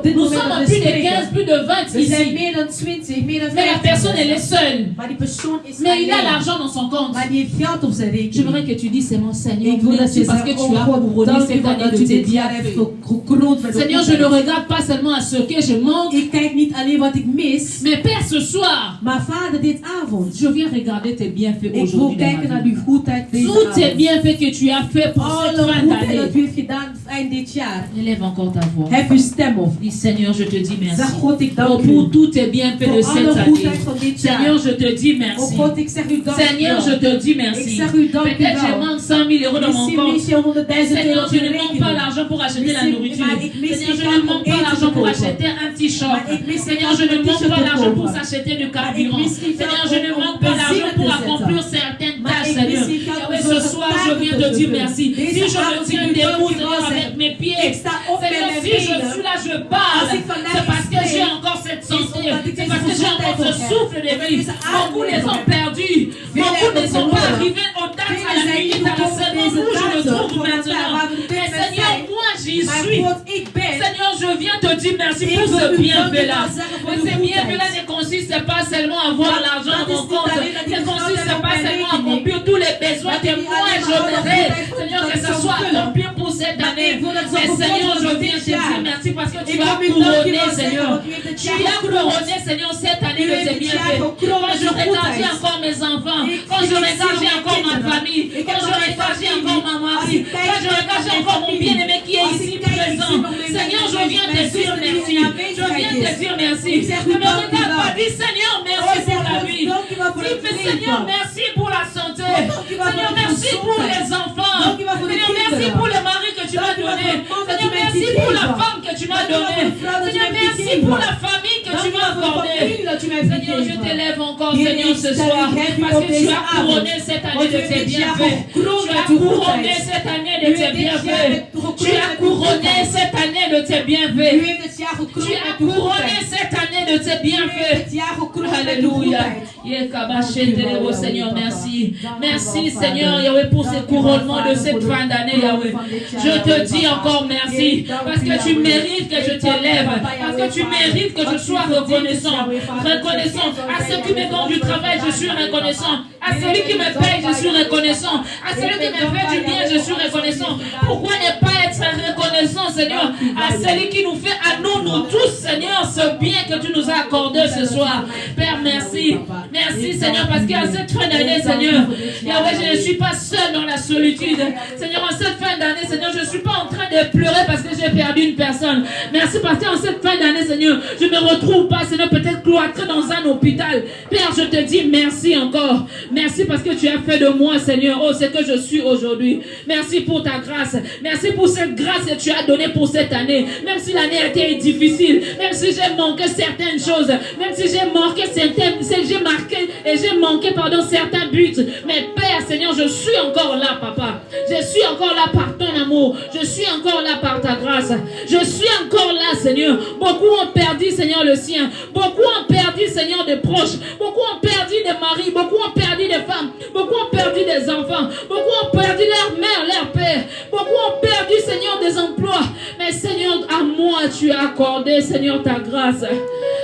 plus de 15, plus de 20 ici. Mais la personne, elle est seule. Mais il a l'argent dans son compte. J'aimerais que tu dises, c'est mon Seigneur, merci parce que tu as couronné cette année de tes bienfaits. Seigneur, je ne regarde pas seulement à ce que je manque. Mais Père, ce soir, je viens regarder tes bienfaits aujourd'hui. Tous tes bienfaits que tu as fait pour cette fin d'année. Élève encore ta voix. Dis, Seigneur, je te dis merci. Pour tous tes bienfaits de cette année. Seigneur, je te dis merci. Seigneur, je te dis merci. Peut-être je manque 100 000 euros dans mon compte. Seigneur, je ne manque pas l'argent pour acheter la nourriture. Seigneur, je ne manque pas l'argent pour acheter un petit shop. Seigneur, je ne manque pas l'argent pour s'acheter du carburant. Seigneur, je ne manque pas l'argent pour accomplir certaines tâches, Seigneur. Et ce soir, je viens te dire merci. Si je me tiens debout, Seigneur, avec mes pieds, Seigneur, si je suis là, je parle, c'est parce que j'ai encore cette santé, c'est parce que j'ai encore ce souffle de vie. Beaucoup les ont perdus, beaucoup ne sont pas arrivés au date à la minute, à la seconde où je me trouve maintenant. Mais Seigneur, moi j'y suis. Seigneur, je viens te dire merci pour ce bienfait-là. Mais ce bienfait-là ne consiste pas seulement à avoir l'argent dans mon compte, ne consiste pas seulement à accomplir tous les besoins que moi j'aurais. Seigneur, que ce soit accompli pour cette année. Mais Seigneur, je viens te dire merci parce que tu as couronné, Seigneur. Tu as couronné, Seigneur, cette année de tes bienfaits. Quand je regardais encore mes enfants, quand je regardais encore ma famille, quand je regardais encore ma mari, quand je regardais encore mon bien-aimé qui est ici présent. Seigneur, je viens te dire merci. Je viens te dire merci. Ne me regarde pas, dis Seigneur, merci pour la vie. Dis Seigneur, merci pour la santé. Seigneur, merci pour les enfants. Seigneur, merci pour le mari que tu m'as donné. Seigneur, merci pour la femme que tu m'as donnée. Seigneur, merci pour la famille que tu m'as accordée. Seigneur, je t'élève encore, Seigneur, ce soir, parce que tu as couronné cette année de tes bienfaits. Tu as couronné cette année de tes bienfaits. Tu as couronné cette année de tes bienfaits. Tu as couronné cette année de tes bienfaits. Alléluia. Seigneur, merci. Merci, Seigneur, Yahweh, pour ce couronnement de cette fin d'année, Yahweh. Je te dis encore merci, parce que tu mérites que je t'élève, parce que tu mérites que je sois reconnaissant. Reconnaissant. À ceux qui me donnent du travail, je suis reconnaissant. À celui qui me paye, je suis reconnaissant. À celui qui me fait du bien, je suis reconnaissant. Pourquoi ne pas être reconnaissant, Seigneur, à celui qui nous fait à nous tous, Seigneur, ce bien que tu nous as accordé ce soir. Père, merci. Merci, Seigneur, parce qu'à cette fin d'année, Seigneur, Yahweh, je ne suis pas seul dans la solitude. Seigneur, en cette fin d'année, Seigneur, je ne suis pas en train de pleurer parce que j'ai perdu une personne. Merci, parce qu'en cette fin d'année, Seigneur, je ne me retrouve pas, Seigneur, peut-être cloîtré dans un hôpital. Père, je te dis merci encore. Merci parce que tu as fait de moi, Seigneur, oh, ce que je suis aujourd'hui. Merci pour ta grâce. Merci pour cette grâce que tu as donnée pour cette année. Même si l'année a été difficile, même si j'ai manqué certaines choses, même si j'ai manqué certains buts. Mais Père, Seigneur, je suis encore là, Papa. Je suis encore là par ton amour. Je suis encore là par ta grâce. Je suis encore là, Seigneur. Beaucoup ont perdu, Seigneur, le sien. Beaucoup ont perdu, Seigneur, des proches. Beaucoup ont perdu des maris. Beaucoup ont perdu des femmes. Beaucoup ont perdu des enfants. Beaucoup ont perdu leur mère, leur père. Beaucoup ont perdu, Seigneur, des emplois. Mais Seigneur, à moi, tu as accordé, Seigneur, ta grâce.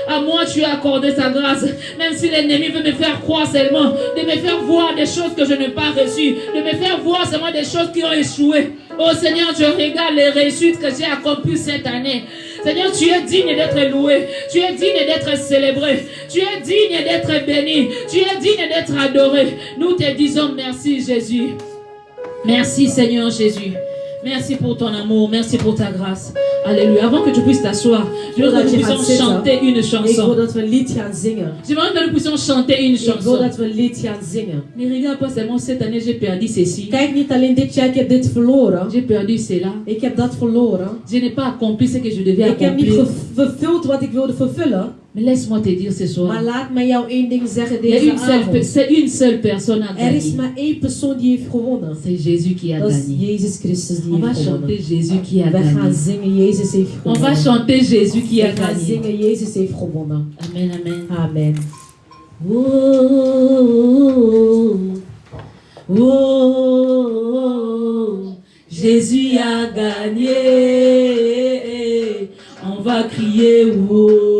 À moi, tu as accordé ta grâce. Même si l'ennemi veut me faire croire seulement, de me faire voir des choses que je n'ai pas reçues, de me faire voir seulement des choses qui ont échoué. Oh Seigneur, je regarde les réussites que j'ai accomplies cette année. Seigneur, tu es digne d'être loué. Tu es digne d'être célébré. Tu es digne d'être béni. Tu es digne d'être adoré. Nous te disons merci, Jésus. Merci, Seigneur Jésus. Merci pour ton amour, merci pour ta grâce. Alléluia. Avant que tu puisses t'asseoir, je veux que nous puissions chanter une chanson. J'aimerais que nous puissions chanter une chanson. Mais regarde pas seulement cette année, j'ai perdu ceci. J'ai perdu cela. Je n'ai pas accompli ce que je devais accomplir. Mais laisse-moi te dire ce soir. Il y a une seule personne à gagner. C'est Jésus qui a gagné. On va chanter Jésus qui a gagné. On va chanter Jésus qui a gagné. Amen, amen. Amen. Oh, oh, oh, Jésus a gagné. On va crier wow.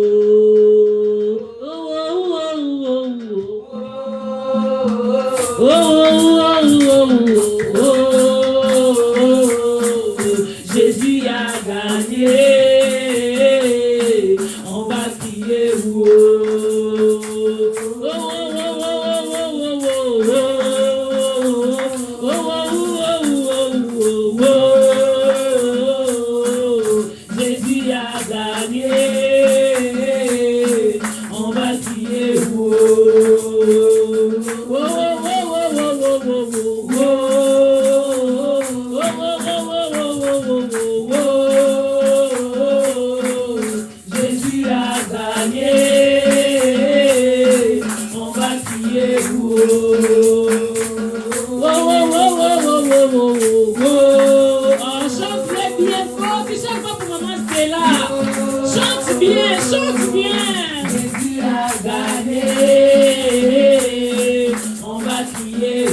Jésus a gagné. On va crier Jésus a gagné. On va crier Jésus a gagné. On va crier on chante bien fort, puis chaque fois pour maman Stella. Chante bien, chante bien. Jésus a gagné. On va crier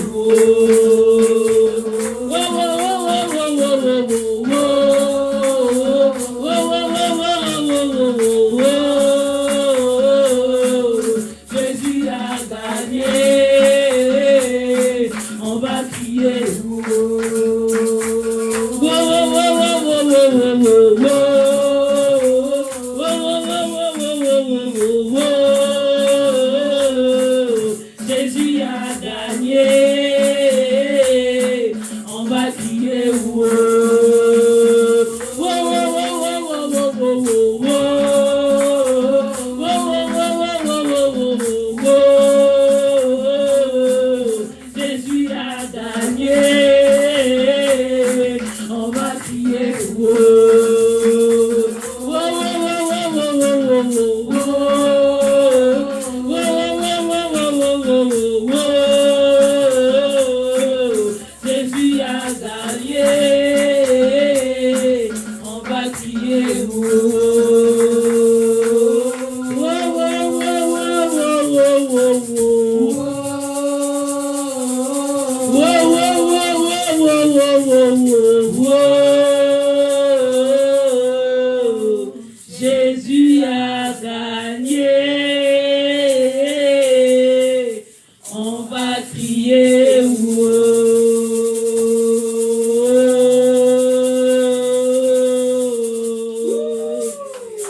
Jésus a gagné. On va crier Jésus a gagné. On va crier Jésus a gagné. On va crier Jésus a gagné. On va crier Jésus a gagné. On va crier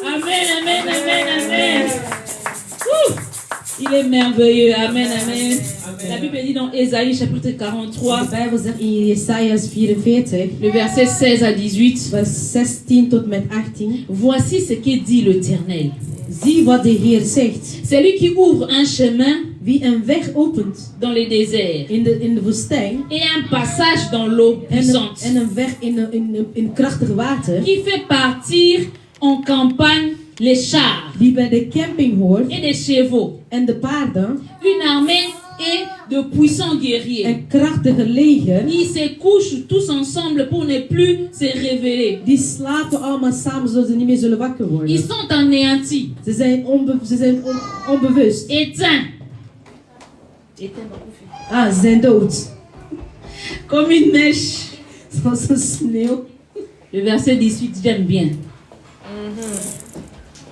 Amen, amen, amen, amen. Il est merveilleux. Amen, amen. La Bible dit dans Ésaïe chapitre 43, De Bijbel zegt in Jesaja 44, le verset 16 à 18. vers 16 tot met 18. Voici ce que dit l'Éternel. Zie wat de Heer zegt. C'est lui qui ouvre un chemin Wie een weg opent dans les déserts in de woestijn. et un passage dans l'eau puissante, En een weg in krachtig water. qui fait partir en campagne les chars Die bij de camping hoort. et des chevaux, En de paarden. une armée et de puissants guerriers. Een krachtige leger. Ils se couchent tous ensemble pour ne plus se révéler. Die slapen allemaal samen zodat ze niet meer zullen wakker Ils worden. sont anéantis, Ze zijn onbewust. éteints. Ah, ze zijn dood. Comme une mèche. Zoals een sneeuw. Le verset 18, j'aime bien.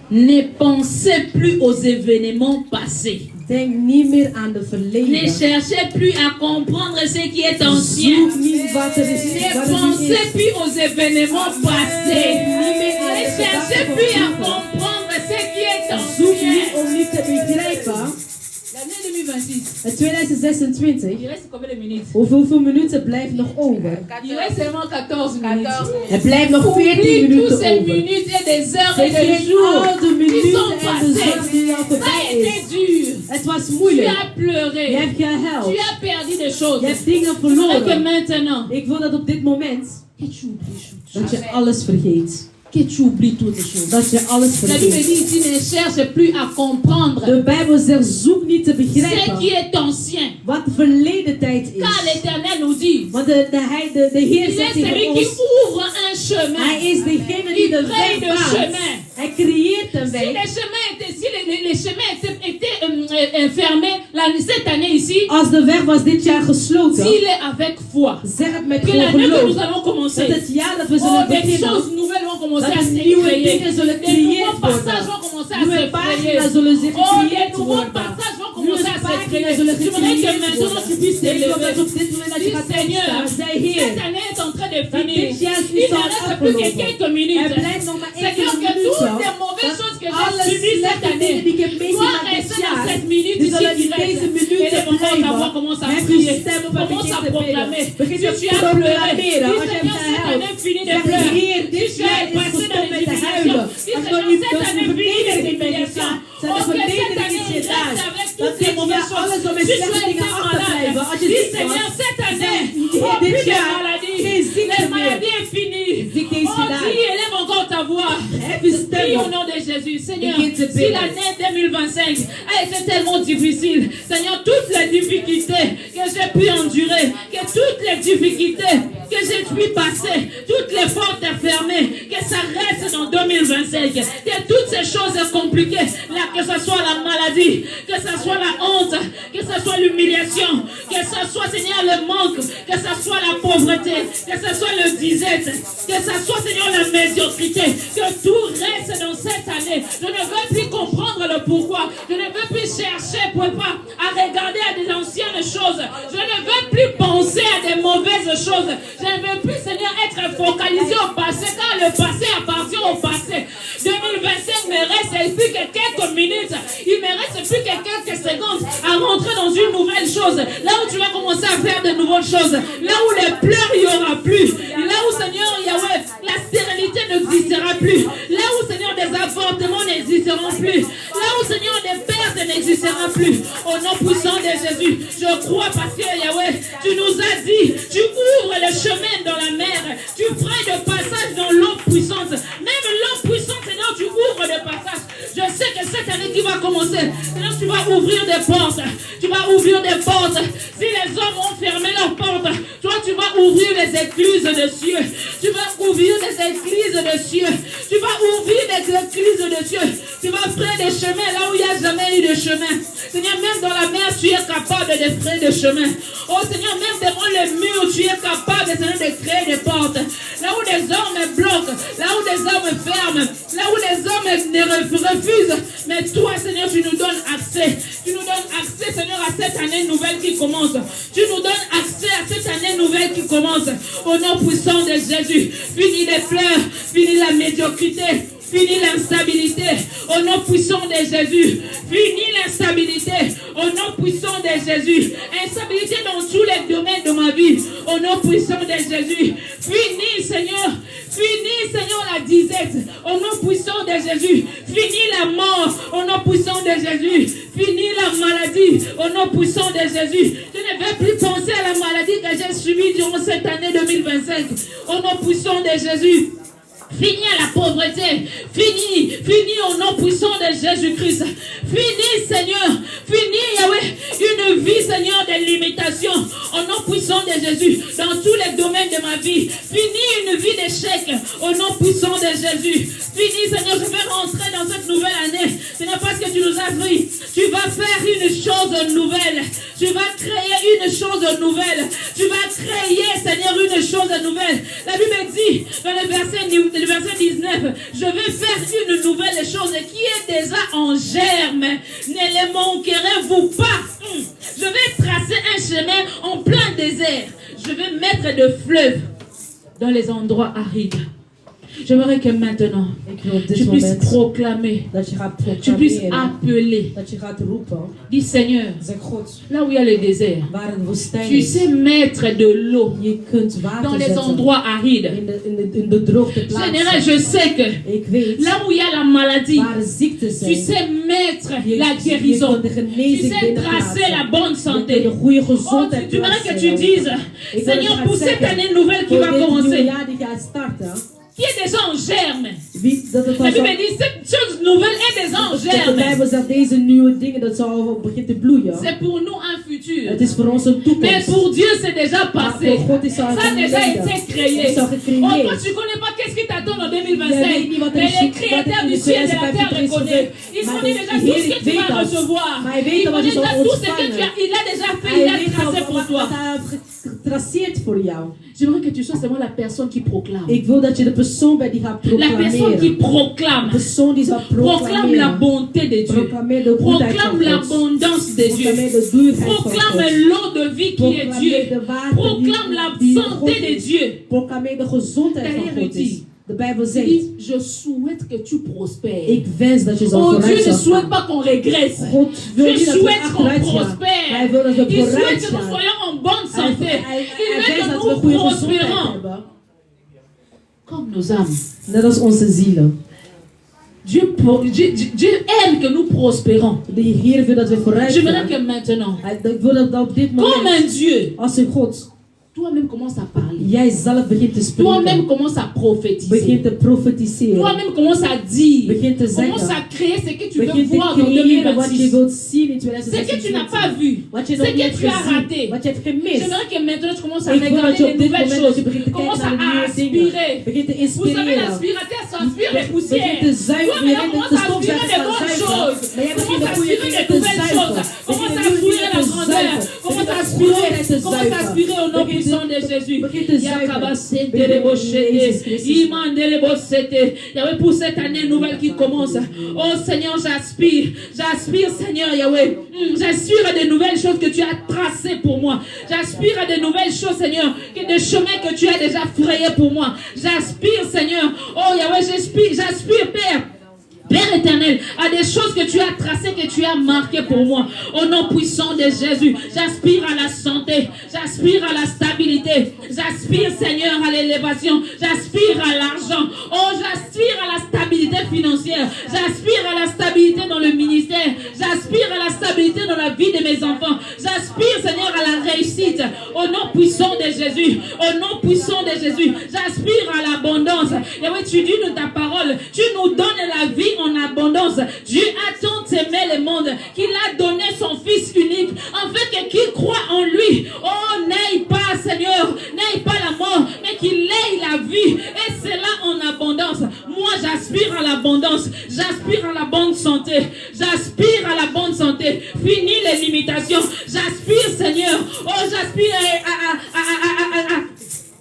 Ne pensez plus aux événements passés. Denk niet meer aan de Ne verleden. cherchez plus à comprendre ce qui est ancien. Zoek niet wat er is. Ne Wat er niet pensez is. plus aux événements passés. Ne cherchez plus à comprendre ce qui est Zoek ancien. niet om niet te begrijpen. L'année 2026. In 2026. Il reste combien de minutes? Hoeveel minuten blijft nog over? Il reste seulement 14 minutes. Er blijft nog 14 Oublie toutes minuten ces over. minutes et des heures et des Vergeet jours al de qui sont minuten en de passés. zorg die al Ça a voorbij été is. dur. Het was Tu moeilijk. as pleuré. Je hebt Tu gehuild. as perdu des choses. Je hebt dingen Je voudrais que verloren. maintenant, Ik wil dat op dit moment que tu oublies toutes dat choses. je alles vergeet. Que tu oublies toutes les choses. Dat je alles La Bible vergeet. dit ici, ne cherche plus à comprendre De Bijbel zegt, zoek niet te ce qui begrijpen est ancien. wat de verleden tijd Car is. l'Éternel nous dit, Want de Heer il est zegt tegen celui qui ons, ouvre un chemin. Hij is degene die Il de crée weg le baant. chemin. Hij creëert een Si weg. les chemins étaient fermés, cette année ici, Als de weg was dit jaar gesloten, s'il est avec foi, zeg het met que gewoon l'année que nous geloof. allons commencer, Dat het jaar dat we oh, zullen des beginnen, choses nouvelles vont commencer dat à er se nieuwe créer. dingen zullen Des nouveaux gecreëerd passages worden. vont commencer à Nieuwe se créer. pagina's zullen zich Oh, des gecreëerd nouveaux worden. passages vont commencer à se Pagina's créer. zullen J'aimerais que gecreëerd maintenant worden. tu puisses Ik wil t'élever. dat op dit moment dat je Dis gaat Seigneur, opstaan. Zij cette Heer, année est en train de dat finir. dit jaar Il is ne al reste plus que afgelopen. quelques Er minutes. blijft nog maar Seigneur, enkele que toutes les minuten. mauvaises choses que Alle j'ai subies cette slechte année dingen die ik heb doivent meegemaakt rester dit dans jaar, cette minute die ici zullen qui in deze reste. Et minuten les moments ta voix blijven. commence à Met uw prier. stem op en Commence begin à te proclamer. bidden. Begin Si te tu as pleuré, proclameren. dis Als je Seigneur, hebt cette année gehuild, finit de zeg pleurer. Heer, Si dit tu jaar es is passé dans gestopt les met te humiliations, huilen. dis Als je Seigneur, niet cette dat année je finit les vernedering bent humiliations. gegaan, Oh, dat de que cette vernedering année is gedaan, reste avec dat toutes les dit mauvaises jaar alles choses. om met Si tu slechte as été dingen achterblijven. malade, Als je dis ziek Seigneur, was, cette année, zeg, oh, dit plus de jaar, maladie. geen ziekte Les meer. maladies est fini. Ziekte is Oh, gedaan. dis, élève encore ta voix. Hef je stem Prie au op. nom de Jésus. Seigneur, Begin te si bidden. l'année 2025 a été tellement difficile, Seigneur, toutes les difficultés que j'ai pu endurer, que toutes les difficultés que j'ai pu passer, toutes les portes fermées, que ça reste dans 2025, que toutes ces choses compliquées, là, que ce soit la maladie, que ce soit la honte, que ce soit l'humiliation, que ce soit, Seigneur, le manque, que ce soit la pauvreté, que ce soit le disette, que ce soit, Seigneur, la médiocrité, que tout reste dans cette année. Je ne veux plus comprendre le pourquoi. Je ne veux plus chercher, pas à regarder à des anciennes choses. Je ne veux plus penser à des mauvaises choses. Je ne veux plus, Seigneur, être focalisé au passé, car le passé appartient au passé. 2025 me reste plus que quelques minutes. Il me reste plus que quelques secondes à rentrer dans une nouvelle chose. Là où tu vas commencer à faire de nouvelles choses. Là où les pleurs, il n'y aura plus. Là où, Seigneur, Yahweh, la stérilité n'existera plus. Là où, Seigneur, des avortements n'existeront plus. Là où, Seigneur, des pertes n'existeront plus. Au nom puissant de Jésus, je crois parce que, Yahweh, tu nous as dit, tu ouvres le chemin dans la mer. Tu feras de passage dans l'eau puissante. Même l'eau puissante, Seigneur, tu ouvres le passage. Je sais que cette année qui va commencer, Seigneur, tu vas ouvrir des portes. Tu vas ouvrir des portes. Si les hommes ont fermé leurs portes, toi, tu vas ouvrir les écluses de cieux. Tu vas ouvrir des écluses de cieux. Tu vas ouvrir des écluses de cieux. Tu vas faire des chemins là où il n'y a jamais eu de chemin. Seigneur, même dans la mer, tu es capable de faire des chemins. Oh Seigneur, même devant les murs, tu es capable, Seigneur, de créer des portes. Là où des hommes bloquent, là où des hommes ferment, là où les hommes refusent. Mais toi, Seigneur, tu nous donnes accès. Tu nous donnes accès, Seigneur, à cette année nouvelle qui commence. Tu nous donnes accès à cette année nouvelle qui commence. Au nom puissant de Jésus, finis les pleurs, finis la médiocrité. Finis l'instabilité au nom puissant de Jésus. Finis l'instabilité au nom puissant de Jésus. Instabilité dans tous les domaines de ma vie au nom puissant de Jésus. Finis, Seigneur. Finis, Seigneur, la disette au nom puissant de Jésus. Finis la mort au nom puissant de Jésus. Finis la maladie au nom puissant de Jésus. Je ne vais plus penser à la maladie que j'ai subie durant cette année 2025 au nom puissant de Jésus. Finis à la pauvreté. Finis au nom puissant de Jésus-Christ. Finis, Seigneur. Finis, Yahweh, une vie, Seigneur, de limitation. Au nom puissant de Jésus. Dans tous les domaines de ma vie. Finis une vie d'échec. Au nom puissant de Jésus. Finis, Seigneur, je vais rentrer dans cette nouvelle année. Ce n'est pas ce que tu nous as dit. Tu vas faire une chose nouvelle. Tu vas créer une chose nouvelle. Tu vas créer, Seigneur, une chose nouvelle. La Bible dit, dans le verset 19, je vais faire une nouvelle chose qui est déjà en germe. Ne les manquerez-vous pas. Je vais tracer un chemin en plein désert. Je vais mettre de fleuves dans les endroits arides. J'aimerais que maintenant, tu puisses proclamer, tu puisses appeler. Dis Seigneur, là où il y a le désert, tu sais mettre de l'eau dans les endroits arides. Seigneur, je sais que là où il y a la maladie, tu sais mettre la guérison. Tu sais tracer la bonne santé. Oh, tu aimerais que tu dises, Seigneur, pour cette année nouvelle qui va commencer, qui est déjà en germe. La Bible dit cette chose nouvelle est déjà en germe. C'est pour nous un futur. Mais pour Dieu c'est déjà passé. Ça a déjà été créé. Oh, toi tu ne connais pas qu'est-ce qui t'attend dans en 2025. Mais les créateurs du ciel et de la terre le connaissent. Ils ont dit déjà tout ce que tu vas recevoir. Ils connaissent déjà tout ce que il a déjà fait, il a tracé pour toi. J'aimerais que tu sois seulement la personne qui proclame. Ik wil dat je de persoon bent die gaat La personne qui proclameren. proclame. De persoon die zal Proclame la proclameren. bonté de Dieu. Proclameer de goedheid Proclame van God. l'abondance de Dieu. Proclameer de duurheid van Proclame God. l'eau de vie qui est Proclameer Dieu. de water Proclame la die santé God de is. Dieu. Proclameer de gezondheid van D'ailleurs, God il is. dit, De Bijbel Il zegt, dit, je souhaite que tu prospères. ik wens dat je zal Oh, Dieu vooruit ne zal souhaite gaan. pas qu'on régresse. God wil Dieu niet dat we souhaite qu'on achteruit gaan. prospère. Hij wil dat we Il souhaite vooruit que nous gaan. soyons en bonne santé. Hij Il wens veut dat que we nous goede gezondheid prospérons. hebben. Comme nos âmes. Net als onze zielen. Dieu aime que nous prospérons. De Heer wil dat we vooruit J'aimerais gaan. que maintenant, Ik wil dat op dit comme moment, un Dieu, als een God, toi-même commence à parler. jij zelf begint te Toi-même spreken, commence à prophétiser. begint te profetiseren, Toi-même commence à dire. begint te Commence zeggen, à créer ce que tu veux begint te voir dans creëren wat je 2026. wilt zien in Ce que tu n'as 2026. pas vu. Wat je Ce nog niet que hebt tu as gezien, raté. wat je hebt gemist. J'aimerais que maintenant tu commences à Ik wil dat regarder je les op dit nouvelles moment dat je choses. begint te kijken Commence naar de nieuwe à dingen. aspirer. Begint te Vous savez, inspireren. l'aspirateur s'inspire les poussières. Begint te zuiveren. Toi, Je maintenant, begint commence de à aspirer stofzuigen des te bonnes zuiveren. choses. Maar jij begint Commence de à goede aspirer dingen des te nouvelles choses. zuiveren. Commence Begint à de nieuwe aspirer dingen la te grandeur. zuiveren. Commence à Begint de aspirer. grootheid te Commence à zuiveren. aspirer au nom Begint puissant de de- Jésus. begint te zuiveren. Yakabasente Begint de reboshete. Jezus Christus. Imandele bosete. Yahweh, pour cette année nouvelle qui commence. Oh Seigneur, j'aspire. J'aspire, Seigneur Yahweh. J'aspire à des nouvelles choses que tu as tracées pour moi. J'aspire à des nouvelles choses, Seigneur, que des chemins que tu as déjà frayés pour moi. J'aspire, Seigneur. Oh Yahweh, j'aspire, Père. Père éternel, à des choses que tu as tracées, que tu as marquées pour moi. Au nom puissant de Jésus, j'aspire à la santé, j'aspire à la stabilité, j'aspire, Seigneur, à l'élévation, j'aspire à l'argent. Oh, j'aspire à la stabilité financière, j'aspire à la stabilité dans le ministère, j'aspire à la stabilité dans la vie de mes enfants, j'aspire, Seigneur, à la réussite. Au nom puissant de Jésus, au nom puissant de Jésus, j'aspire à l'abondance. Et oui, tu dis dans ta parole, tu nous donnes la vie en abondance. Dieu a tant aimé le monde qu'il a donné son Fils unique, afin que qui croit en lui, oh, n'aille pas, Seigneur, n'aille pas la mort, mais qu'il ait la vie, et cela en abondance. Moi, j'aspire à l'abondance, j'aspire à la bonne santé, j'aspire à la bonne santé. Fini les limitations, j'aspire, Seigneur, oh, j'aspire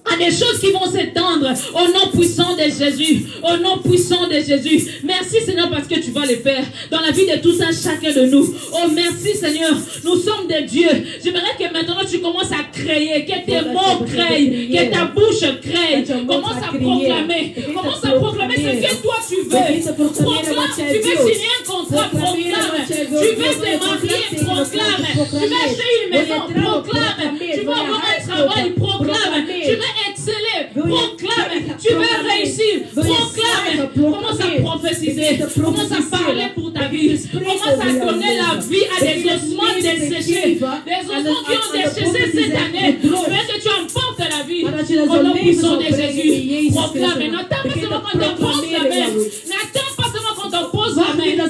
à des choses qui vont s'étendre au nom puissant de Jésus, au nom puissant de Jésus. Merci Seigneur parce que tu vas le faire dans la vie de tous un chacun de nous. Oh merci Seigneur, nous sommes des dieux. J'aimerais que maintenant tu commences à créer, que tes mots créent, que ta bouche crée. Commence à proclamer ce que toi tu veux. Proclame, tu veux signer un contrat, proclame. Tu veux te marier, proclame. Tu veux acheter une maison, proclame. Tu veux avoir un travail, proclame. Tu veux exceller, proclame. Tu veux réussir, proclame. Commence à prophétiser, commence à parler pour ta vie. Commence à donner la vie à des ossements desséchés. Des ossements qui ont desséché cette année. Je veux que tu emportes la vie. Au nom puissant de Jésus. Proclame. N'attends pas seulement quand on pose la main. N'attends pas seulement quand on pose la main.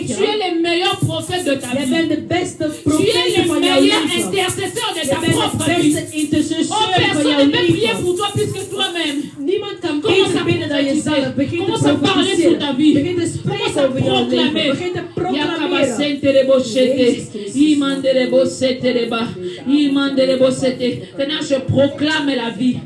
Tu es le meilleur prophète de ta vie. Tu es le meilleur intercesseur de ta propre vie. Oh, personne ne peut prier pour toi plus que toi-même. Commence à prophétiser. Commence à parler sur ta vie. Commence à proclamer. Seigneur, je proclame la vie.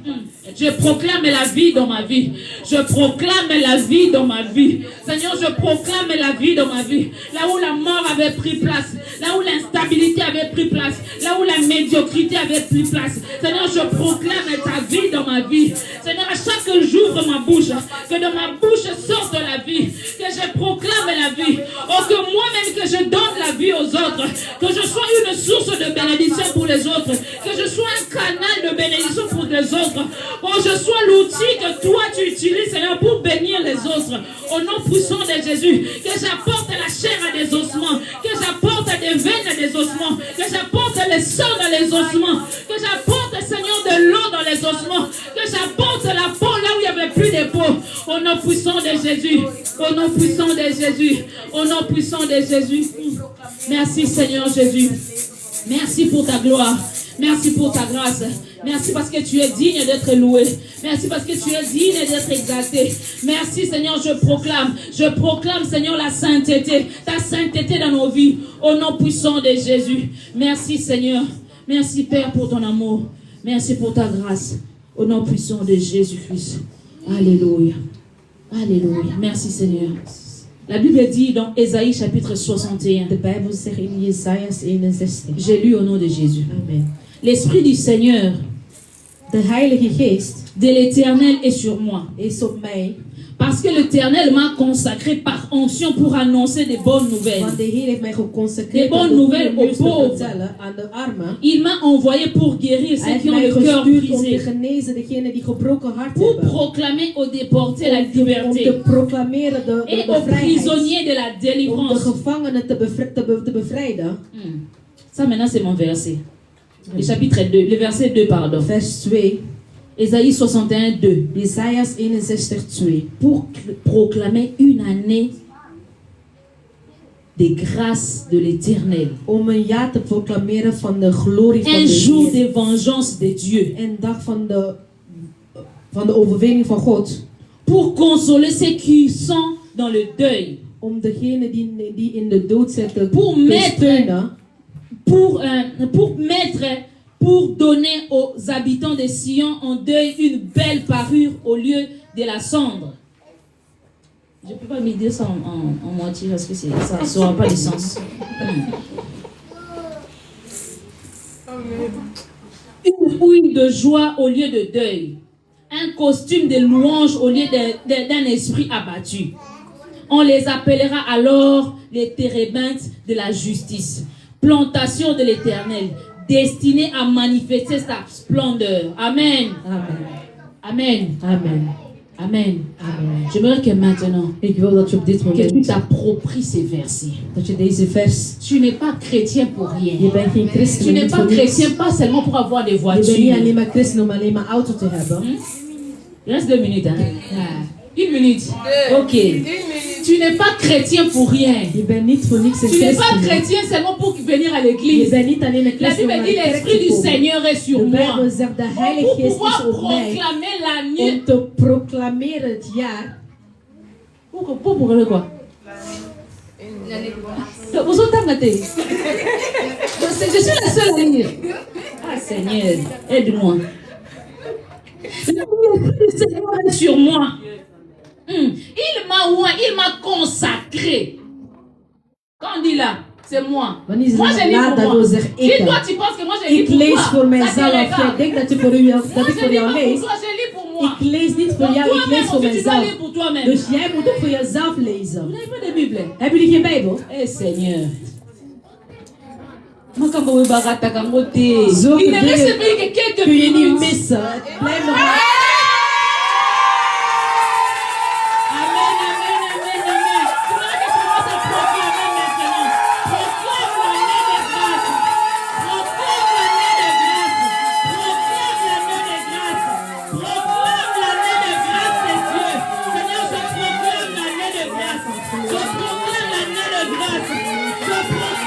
Je proclame la vie dans ma vie. Je proclame la vie dans ma vie. Seigneur, je proclame la vie dans ma vie. Là où la mort avait pris place, là où l'instabilité avait pris place, là où la médiocrité avait pris place. Seigneur, je proclame ta vie dans ma vie. Seigneur, à chaque jour, j'ouvre ma bouche, que de ma bouche sorte la vie, que je proclame la vie. Oh, que moi-même, que je donne la vie aux autres, que je sois une source de bénédiction pour les autres, que je sois un canal de bénédiction pour les autres. Oh, je sois l'outil que toi tu utilises, Seigneur, pour bénir les autres. Au nom puissant de Jésus, que j'apporte la chair à des ossements, que j'apporte des veines à des ossements, que j'apporte le sang dans les ossements, que j'apporte, Seigneur, de l'eau dans les ossements, que j'apporte la peau là où il n'y avait plus de peau. Au nom puissant de Jésus, au nom puissant de Jésus, au nom puissant de Jésus. Merci Seigneur Jésus. Merci pour ta gloire. Merci pour ta grâce. Merci parce que tu es digne d'être loué. Merci parce que tu es digne d'être exalté. Merci Seigneur, je proclame Seigneur la sainteté, ta sainteté dans nos vies, au nom puissant de Jésus. Merci Seigneur. Merci Père pour ton amour. Merci pour ta grâce, au nom puissant de Jésus-Christ. Alléluia. Alléluia. Merci Seigneur. La Bible dit dans Ésaïe chapitre 61. De Bijbel zegt in Jesaja 61. J'ai lu au nom de Jésus. Amen. L'Esprit du Seigneur, De Heilige Geest de l'Éternel est sur moi. is op mij. Parce que l'Éternel m'a consacré par onction pour annoncer des bonnes nouvelles. Want de Heer heeft mij geconsecreerd De bonnes om nouvelles goede nieuws aux te pauvres. vertellen aan de armen. Il m'a envoyé pour guérir Hij ceux heeft qui ont mij le cœur gestuurd om te brisé. genezen degenen die gebroken hart Pour hebben. proclamer aux déportés la Om te liberté. proclameren de Et aux vrijheid. prisonniers de la Om de délivrance. gevangenen te bevrijden. Ça maintenant c'est mon verset. Le chapitre 2, le verset 2 pardon. Vers 2. Ésaïe 61, 2. Jesaja 61, 2. Pour proclamer une année des grâces de l'Éternel. Om een jaar te proclameren van de glorie van Un de jour Heer. de vengeance de Dieu. Een dag van de overwinning van God. Pour consoler ceux qui sont dans le deuil. Om degenen die in de dood zitten Pour te mettre, steunen. pour donner aux habitants de Sion en deuil une belle parure au lieu de la cendre. Je ne peux pas me dire ça en moitié parce que ça n'aura pas de sens. Une huile de joie au lieu de deuil. Un costume de louange au lieu d'un esprit abattu. On les appellera alors les térébintes de la justice. Plantation de l'Éternel, destinée à manifester sa splendeur. Amen. Amen. Amen. Amen. Amen. Amen. J'aimerais que maintenant, Ik wil dat je op dit que tu moment, t'appropries ces versets. dat je deze vers, Tu n'es pas chrétien pour rien. je bent geen christen, Tu n'es niet pas voor niks. chrétien pas seulement pour avoir des Je bent niet voitures. alleen maar christen om alleen maar auto te hebben. Il reste 2 minutes. Hein? 1 minute. Ok. Tu n'es pas chrétien pour rien. Je bent niet voor niks een Tu n'es pas christen. chrétien seulement pour venir à Je l'église. bent niet alleen een La christen om Bible naar dit de kerk l'Esprit te du komen. Seigneur est sur De moi. Bijbel zegt de Heilige Pour Geest pouvoir is op mij proclamer l'année. om te proclameren het jaar. Pour proclamer quoi? Vous entendez? Je suis la seule à lire. Ah Seigneur, aide-moi. L'Esprit du Seigneur est sur moi. Il m'a consacré. Quand on dit là, c'est moi. Wanneer ze Moi, je lis laat pour dat moi. wil zeg Si ik. toi tu penses que moi je lis Ik pour lees toi, voor ça mijzelf. t'est Jij égal. denkt dat je voor u, dat Moi ik je voor lis jou pas lees. pour toi, je lis pour moi. Ik lees niet voor Donc jou, ik lees toi-même voor aussi, tu dois mijzelf. lire pour toi-même. Dus jij moet ook voor jezelf Vous lezen. n'avez pas de Bible? Hebben jullie geen Bijbel? Eh Seigneur. Makambo we barata kango te. Zo Il ne kun reste je- plus que quelques kun je niet minutes. missen. Het blijft nog maar. Amen, amen, amen, amen. Tu vois que commence à proclamer maintenant. Proclame l'année de grâce. Proclame l'année de grâce. Proclame l'année de grâce. Proclame l'année de grâce de Dieu. Seigneur, je proclame l'année de grâce. Je proclame l'année de grâce. Je proclame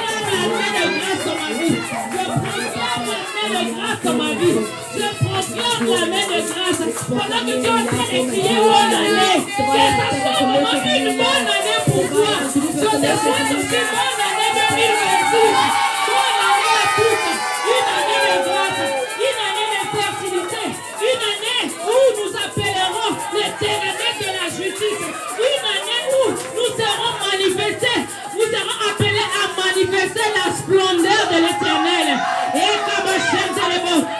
l'année de grâce dans ma vie. Je proclame l'année de grâce dans ma vie. Je proclame l'année de grâce. Pendant que tu es en train de crier bonne année, que ça soit vraiment une bonne année pour toi. Que ce soit aussi bonne année 2026. Bonne année à tous. Une année de grâce. Une année de fertilité. Une année où nous appellerons l'éternel de la justice. Une année où nous serons manifestés. Nous serons appelés à manifester la splendeur de l'éternel. Et comme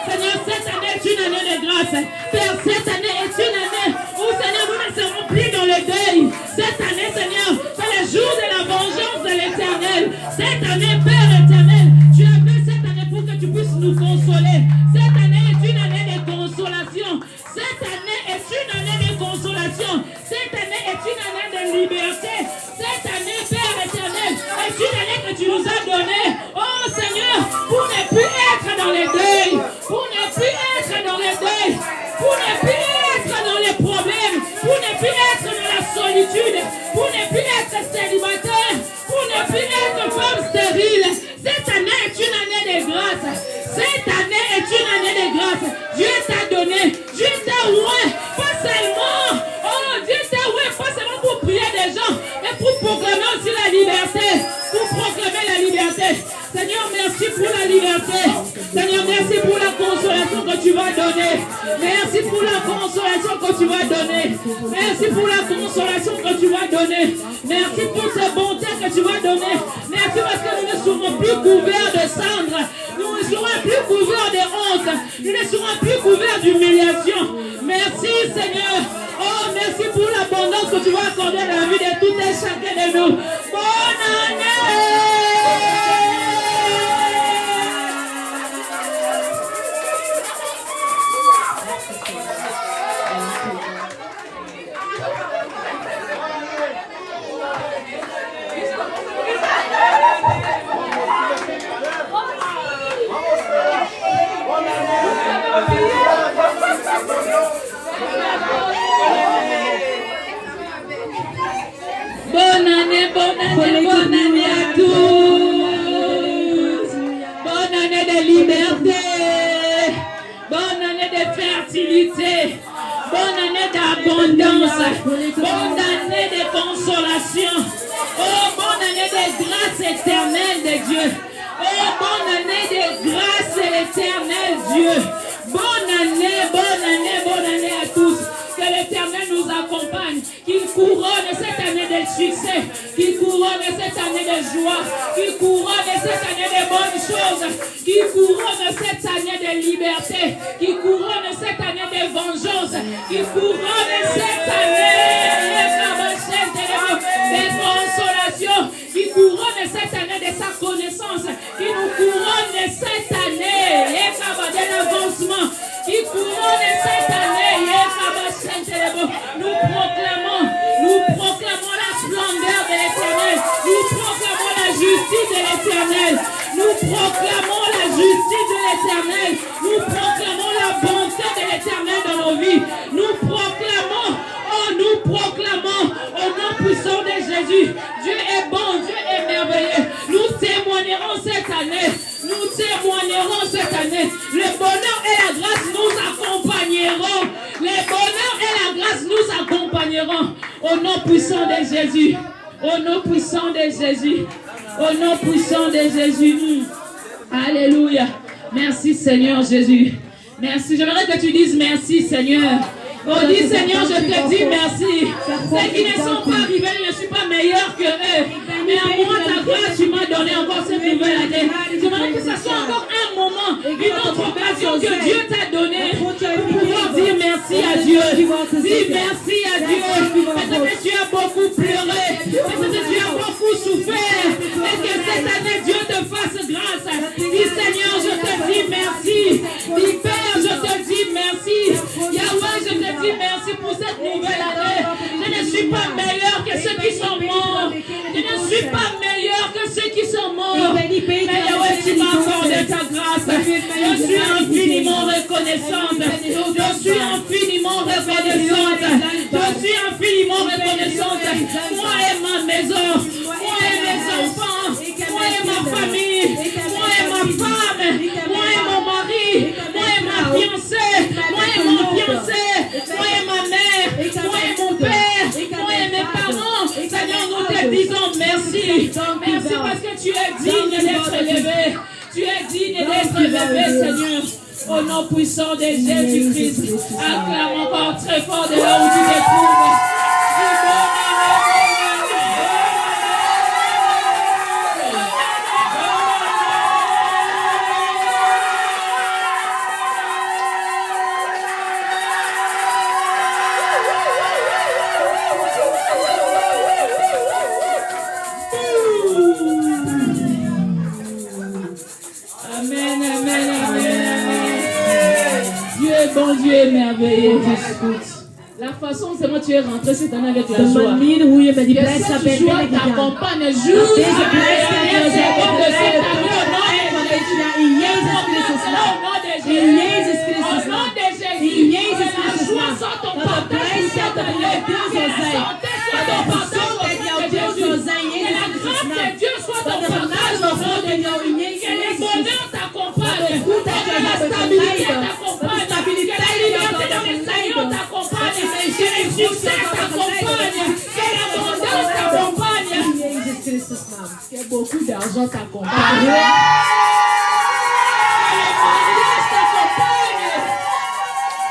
Seigneur, cette année est une année de grâce. Père, cette année est une année où, Seigneur, nous ne serons plus dans le deuil. Cette année, Seigneur, c'est le jour de la vengeance de l'éternel. Cette année, Père éternel, tu as fait cette année pour que tu puisses nous consoler. Cette année est une année de consolation. Cette année est une année de consolation. Cette année est une année de liberté. Cette année, Père éternel, est une année que tu nous as donnée. Oh Seigneur, pour ne plus être dans les deuils. Pour ne plus être dans les deuils. Pour ne plus être dans les problèmes. Pour ne plus être dans la solitude. grâce. Dieu t'a donné. Dieu t'a oint. Pas seulement. Oh, Dieu t'a oint. Pas seulement pour prier des gens, mais pour proclamer aussi la liberté. Pour proclamer la liberté. Seigneur, merci pour la liberté. Seigneur, merci pour la consolation que tu vas donner. Merci pour la consolation que tu vas donner. Merci pour la consolation que tu vas donner. Merci pour ces bontés que tu vas donner. Merci parce que nous ne serons plus couverts de cendres. Nous ne serons plus couverts de honte. Nous ne serons plus couverts d'humiliation. Merci Seigneur. Oh, merci pour l'abondance que tu vas accorder dans la vie de tout et chacun de nous. Bonne année! Bonne année à tous. Bonne année de liberté. Bonne année de fertilité. Bonne année d'abondance. Bonne année de consolation. Oh, bonne année de grâce éternelle de Dieu. Oh, bonne année de grâce éternelle Dieu. Bonne année à tous. Que l'Éternel nous accompagne, qu'il couronne cette année de succès, qu'il couronne cette année de joie, qu'il couronne cette année de bonnes choses, qu'il couronne cette année de liberté, qu'il couronne cette année de vengeance, qu'il couronne cette année de consolation, qu'il couronne cette année de sa connaissance, qu'il nous couronne cette année de l'avancement, qu'il couronne cette année. Nous proclamons la splendeur de l'Éternel. Nous proclamons la justice de l'Éternel. Nous proclamons la justice de l'Éternel. Nous proclamons la bonté de l'Éternel dans nos vies. Nous proclamons au nom puissant de Jésus. Dieu est bon, Dieu est merveilleux. Nous témoignerons cette année. Nous témoignerons cette année. Le bonheur et la grâce nous accompagneront. Le bonheur et la grâce nous accompagneront. Au nom puissant de Jésus. Au nom puissant de Jésus. Au nom puissant de Jésus. Alléluia. Merci Seigneur Jésus. Merci. J'aimerais que tu dises merci Seigneur. Oh, dis Seigneur, je te dis merci. Ceux qui ne sont pas arrivés, je ne suis pas meilleur que eux. Mais à moi, ta grâce, tu m'as donné encore cette nouvelle année. J'aimerais que ce soit encore un moment, une autre occasion que Dieu t'a donnée pour pouvoir dire merci à Dieu. Dis merci à Dieu. Parce que tu as beaucoup pleuré. Parce que tu as beaucoup souffert. Et que cette année, Dieu te fasse grâce. Dis Seigneur, je te dis merci. Dis Père, je te dis merci. Yahweh, je te dis merci pour cette nouvelle année. Je ne suis pas meilleur que ceux qui sont morts. Je ne suis pas meilleur que ceux qui sont morts. Mais Yahweh, tu m'as accordé ta grâce. Je suis infiniment reconnaissante. Je suis infiniment reconnaissante. Je suis infiniment reconnaissante. Moi et ma maison, moi et mes enfants, moi et ma famille, moi et ma femme, moi et mon mari, moi et ma fiancée, moi et mon fiancé, moi et ma mère, moi et mon père, moi et mes parents. Seigneur, nous te disons merci. Merci parce que tu es digne d'être élevé. Tu es digne d'être élevé, Seigneur. Au nom puissant de Jésus-Christ, acclame encore très fort de là où tu te trouves. Bon Dieu est merveilleux. La façon dont tu es rentré cette année avec la joie. Que cette joie t'accompagne jusqu'à la seconde de cette année au nom de Jésus. La joie soit ton partage cette année. Que la santé soit ton partage au nom de Jésus. Que la grâce de Dieu soit ton partage au nom de Jésus. Que les bonheurs t'accompagnent. Que la stabilité t'accompagne. gens t'accompagnent.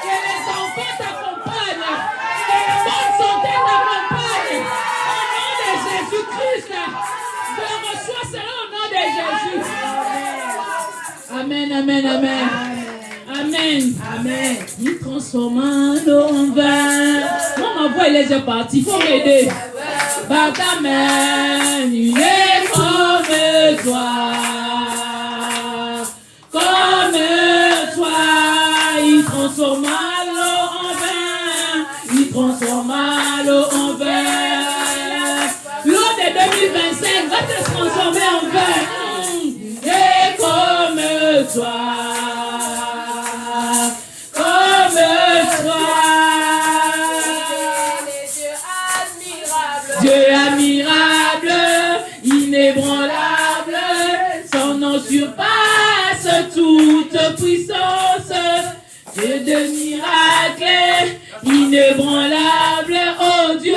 Que les enfants t'accompagnent. Que la bonne santé t'accompagne. Au nom de Jésus-Christ, je reçois cela au nom de Jésus. Amen, amen, amen. Amen. Amen. Il transforme l'eau en vin. Moi, ma voix, elle est déjà partie. Il faut m'aider. Par ta main, il est comme toi. Comme toi. Il transforme l'eau en vin. Il transforme l'eau en vin. L'eau de 2025 va te transformer en vin. Et comme toi. Dieu admirable, inébranlable, son nom surpasse toute puissance. Dieu de miracles, inébranlable, oh Dieu.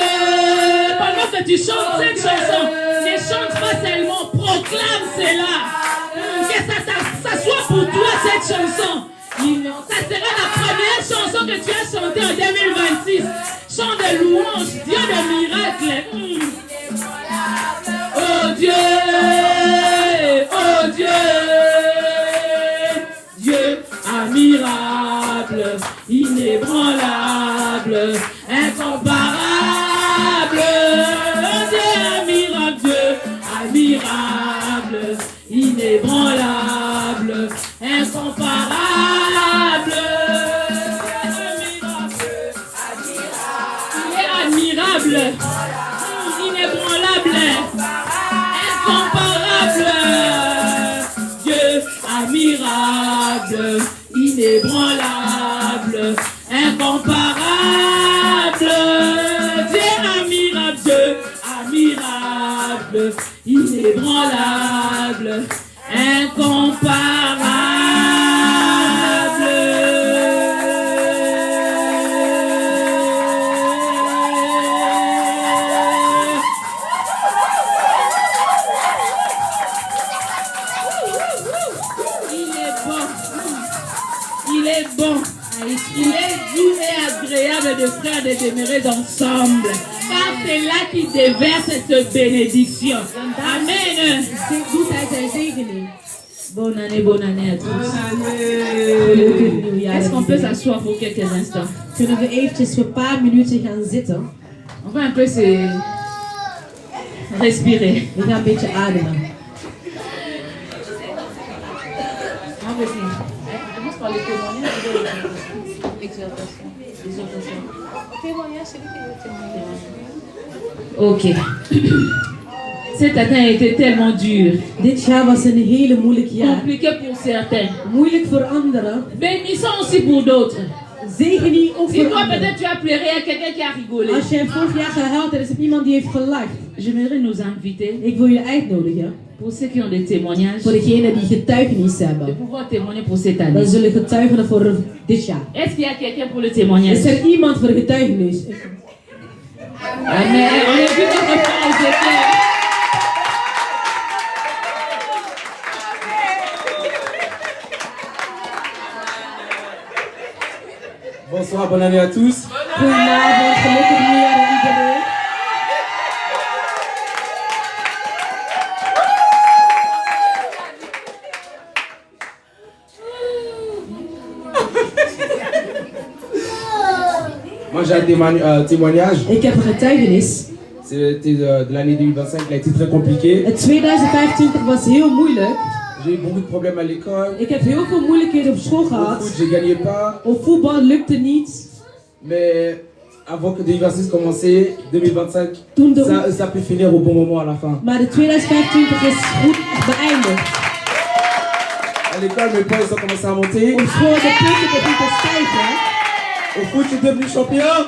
Pendant que tu chantes cette chanson, ne chante pas seulement, proclame cela. Que ça soit pour toi cette chanson. Ça sera la première chanson que tu as chantée en 2026. Chant de louange, Dieu de miracles. Oh Dieu, oh Dieu, Dieu admirable, inébranlable, incomparable. Dieu admirable, inébranlable, incomparable. Admirable, inébranlable, incomparable. Dieu admirable, inébranlable, incomparable. Dieu admirable, inébranlable, incomparable. Il est doux et agréable de frères de demeurer ensemble. Car c'est là qu'il déverse cette bénédiction. Amen. Bonne année à tous. Est-ce qu'on peut s'asseoir pour quelques instants? Kunnen we eventjes voor een paar minuten gaan zitten? On va un peu se respirer. We gaan een beetje ademen. Commence par les témoignages et l'exhortation. Ok. Cette année a été tellement dure. Dit jaar was een hele moeilijk jaar. Compliqué pour certains. Moeilijk voor anderen. Bénissant aussi pour d'autres. Zegen niet ook Si voor toi anderen. peut-être tu as pleuré à quelqu'un qui a rigolé. Als jij vorig jaar gehuild hebt, is er iemand die heeft gelacht. J'aimerais nous inviter, Ik wil je uitnodigen, pour ceux qui ont des témoignages, voor degenen die getuigenis de hebben. pouvoir témoigner pour cette année. Dan zullen getuigen voor dit jaar. Est-ce qu'il y a quelqu'un pour le témoignage? Is er iemand voor getuigenis? Amen. On est vu notre frère Ézéchiel. Bonsoir, bonne année à tous. Goedenavond, gelukkig nieuwjaar aan iedereen. Moi j'ai un témoignage. Ik heb een getuigenis. C'était de l'année 2025, il a été très compliqué. Het 2025 was heel moeilijk. J'ai eu beaucoup de problèmes à l'école. Ik heb heel veel moeilijkheden op school Au gehad. foot, je gagnais pas. Op voetbal lukte niet. Mais avant que 2026 commence, 2025, Toen de, ça peut finir au bon moment à la fin. maar de 2025 is goed beëindigd. À l'école, mes points ils ont commencé à monter. Op school de punten beginnen te stijgen. Au foot, je suis devenu champion.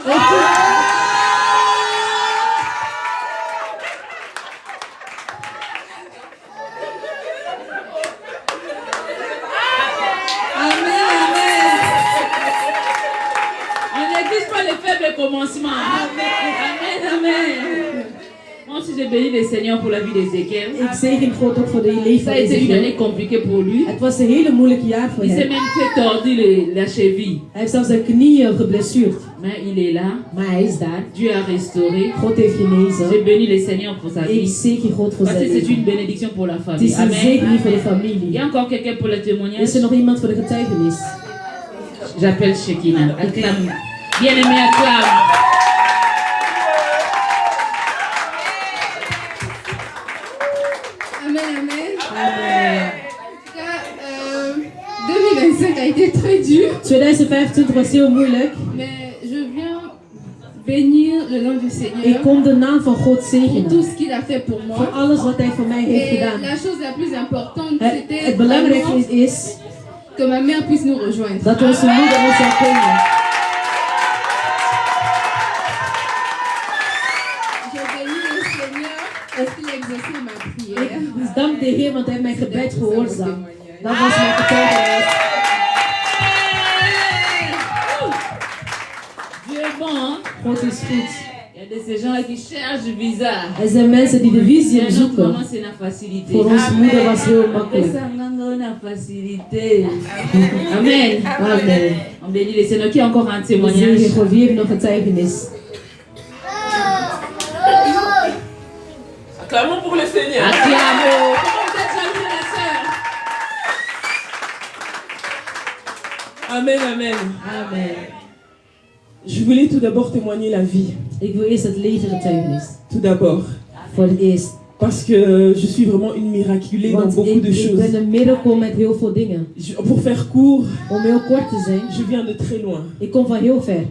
Commencement. Amen, amen. On se aussi je bénis le Seigneur pour la vie d'Ézéchiel. Ik zegen God ook voor de leven Ça van a été une année Ezekiel. compliquée pour lui. Het was een hele moeilijke jaar voor Il s'est hem. même fait tordu la cheville. Hij heeft zelfs zijn knieën geblesseerd. Mais il est là. Maar hij is daar. Dieu a restauré. God heeft genezen. J'ai béni le Seigneur pour sa Ik vie. zegen God voor Parce que zijn c'est une leven. bénédiction pour la Het famille. is een Amen. zegen voor de Il y familie. a encore quelqu'un pour le témoignage. Is er nog iemand voor de getuigenis? J'appelle Shekinah. Acclame. Bien-aimé, acclame. Amen, amen. Amen. En tout cas, 2025 a été très dur, 2025 was heel moeilijk. mais je viens bénir le nom du Ik Seigneur kom de naam van God pour zegenen. tout ce qu'il a fait pour Voor moi. alles wat hij voor mij heeft Et gedaan. la chose la plus importante, Het c'était belangrijkste vraiment is que ma mère puisse nous rejoindre. dat onze moeder ons zou komen. Je bénis le Seigneur parce qu'il a exaucé ma prière. Ik dank de Heer, want hij heeft mijn C'était gebed ça mon gehoorzaamd. témoignage. Dat was mijn getuigenis. Dieu est bon, hein? God is goed. Il y a de ces gens-là qui cherchent du visa. Er zijn mensen die de visie Mais notre zoeken. maman, c'est la facilité. Voor onze moeder was heel Après makkelijk. ça, on a facilité. Amen. Amen. On bénit les Seigneurs. Qui a encore un We témoignage? zegen voor wie heeft nog getuigenis. Acclamons pour le Seigneur. Acclamons. Comment vous êtes jaloux, la sœur? Amen, amen. Amen. Je voulais tout d'abord témoigner la vie. Ik wil eerst het leven getuigenis. Tout d'abord. Voor het eerst. Parce que je suis vraiment une miraculée dans Want beaucoup de ik choses. ben een miracle met heel veel dingen. Pour faire court, Om heel kort te zijn. je viens de très loin. Ik kom van heel ver.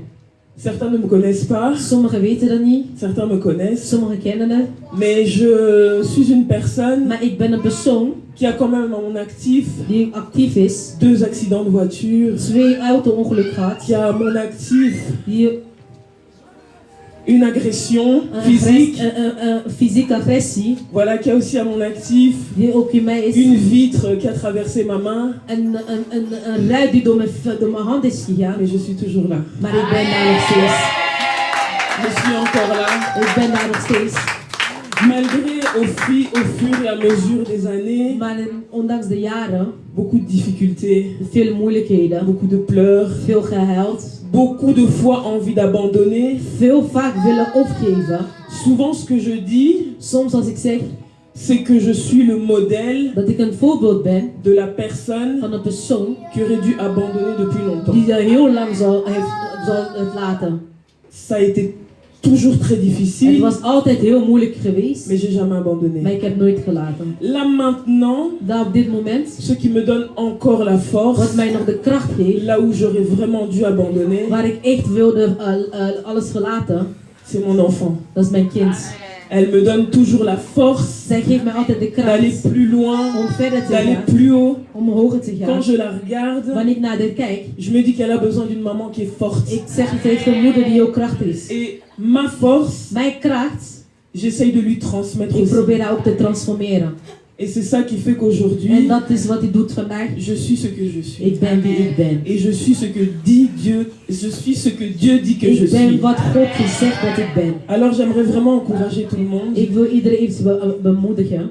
Certains ne me connaissent pas, Sommigen weten dat niet. certains me connaissent. Sommigen kennen het. Mais je suis une personne Maar ik ben een persoon qui a quand même à mon actif die actief is. 2 accidents de voiture, 2 auto-ongelukken gehad. qui a à mon actif Die une agression physique, fysieke agressie. voilà, qui a aussi à mon actif Die ook in mij is. une vitre qui a traversé ma main, Een ruit die door mijn hand is gegaan. mais je suis toujours là. Maar ik ben daar nog steeds. Je suis encore là. Ik ben daar nog steeds. Malgré au fur et à mesure des années, Maar ondanks de jaren, beaucoup de difficultés, veel moeilijkheden, beaucoup de pleurs, veel gehuild, beaucoup de fois envie d'abandonner. veel vaak willen opgeven. Souvent ce que je dis, Soms als ik zeg c'est que je suis le modèle dat ik een voorbeeld ben de la personne van een persoon qui aurait dû abandonner depuis longtemps. die dat heel lang zal het laten. Ça a été toujours très Het difficile, was altijd heel moeilijk geweest, mais j'ai jamais maar abandonné. ik heb nooit gelaten. Là maintenant, Daar op dit moment, ce qui me donne encore la wat force, mij nog de kracht geeft, là où j'aurais vraiment dû abandonner, waar ik echt wilde alles verlaten, c'est mon enfant. dat is mijn kind. Elle me donne toujours la force Zij geeft mij altijd de d'aller kracht plus loin, om verder te d'aller gaan, plus haut. om hoger te gaan. Quand je la regarde, Wanneer ik naar haar kijk, je me dis qu'elle a besoin d'une maman qui est forte. ik zeg het heeft een moeder die heel krachtig is. Et ma force, Mijn kracht, j'essaye de lui transmettre ik aussi. probeer haar ook te transformeren. Et c'est ça qui fait En qu'aujourd'hui, dat is wat hij doet vandaag. je suis ce que je suis. Ik ben wie ik ben. Et je suis ce que dit Dieu. Je suis ce que Dieu dit que je Ik ben suis. wat God gezegd dat ik ben. Alors j'aimerais vraiment encourager tout le monde. Ik wil iedereen even bemoedigen.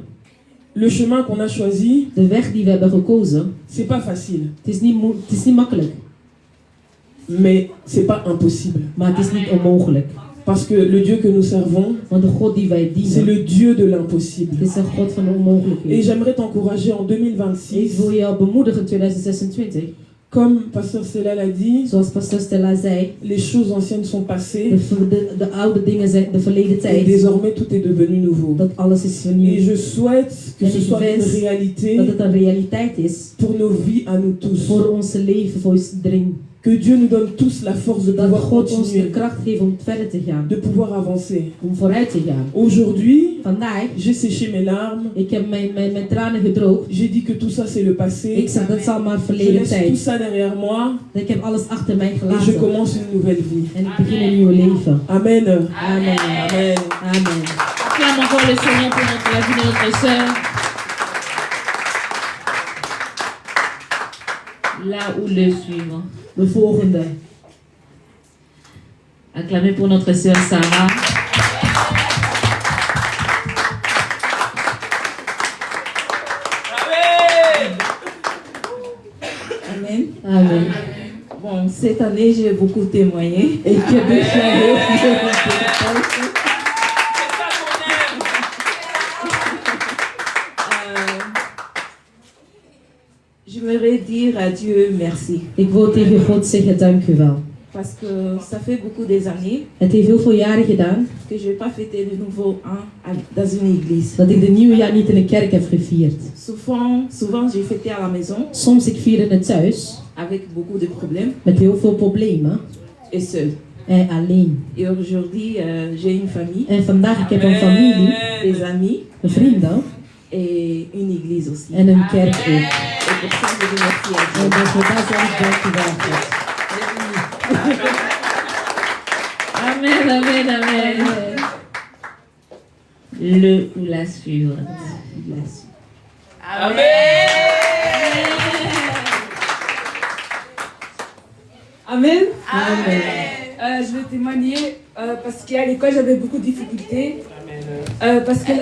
Le chemin qu'on a choisi, De weg die we hebben gekozen, c'est pas facile, het is niet makkelijk, mais c'est pas impossible. maar het is niet onmogelijk. Parce que le Dieu que nous servons, Want de God die wij c'est dienen, le Dieu de l'impossible. het is een God van de Et onmogelijkheden. j'aimerais t'encourager en Ik 2026, wil je bemoedigen in 2026. comme Pasteur Stella l'a dit, Zoals pastor Stella zei, les choses anciennes sont passées de oude dingen zijn de verleden et tijd. désormais tout est devenu nouveau. Dat alles is Et vernieuwd. je souhaite que En ce ik soit une wens réalité dat het een realiteit is pour nos vies à nous tous. voor ons leven, voor iedereen. Que Dieu nous donne tous la force de Dat pouvoir God ons de continuer, kracht geeft om verder te gaan, de pouvoir avancer. om vooruit te gaan. Aujourd'hui, Vandaag, j'ai séché mes larmes. ik heb mijn tranen gedroogd. J'ai dit que tout ça c'est le passé. Ik zeg dat is allemaal Je verleden laisse tout tijd. ça derrière moi Ik heb alles achter mij et je gelaten. commence une nouvelle vie. En ik begin een nieuw leven. Amen. Amen. Amen. Amen. Acclame encore le Seigneur pour la vie de notre sœur. Là où le suivant. De volgende. Acclamez pour notre sœur Sarah. Cette année, j'ai beaucoup témoigné. Ik heb dit jaar heel veel getuigd. J'aimerais dire à Dieu merci. Ik wil tegen God zeggen dank u wel. Parce que ça fait beaucoup des années Het heeft heel veel jaren gedaan que je n'ai pas fêté le nouveau an dans une église. dat ik de nieuwjaar niet in een kerk heb gevierd. Souvent j'ai fêté à la maison Soms ik vierde het thuis avec beaucoup de problèmes met heel veel problemen et seul. en alleen. Et aujourd'hui, j'ai une famille, En vandaag ik heb een familie, des amis een vrienden et une église aussi. en een kerk ook. Et pour ça, je remercie à Dieu. En dus voor dat zeg ik dank u wel God. Amen, amen, amen. Le ou la suivante. Amen. Amen. Amen. Je vais témoigner parce qu'à l'école j'avais beaucoup de difficultés. Parce que.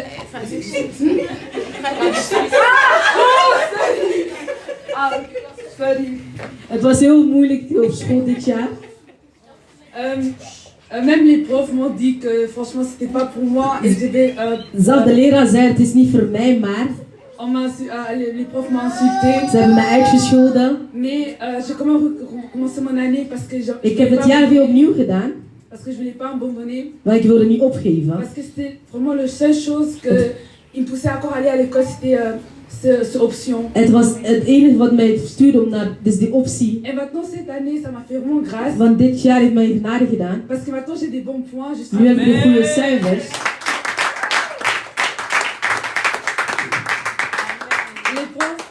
Sorry. Het was heel moeilijk op school dit jaar. Même les profs m'ont dit que franchement c'était pas pour moi et je devais. Zelfs de leraar zei het is niet voor mij, maar les profs m'ont insulté. ze hebben me uitgescholden. Mais j'ai quand même recommencé mon année parce que Ik heb het jaar weer opnieuw gedaan, parce que je voulais pas abandonner. maar ik wilde niet opgeven. Parce que c'était vraiment la seule chose qui me poussait encore à aller à l'école, c'était cette option. Het was het enige wat mij stuurde om naar, dus die optie. Et maintenant cette année, ça m'a fait vraiment grâce. Want dit jaar heeft mij genade gedaan. Parce que maintenant j'ai des bons points. Je suis Nu heb ik de goede cijfers.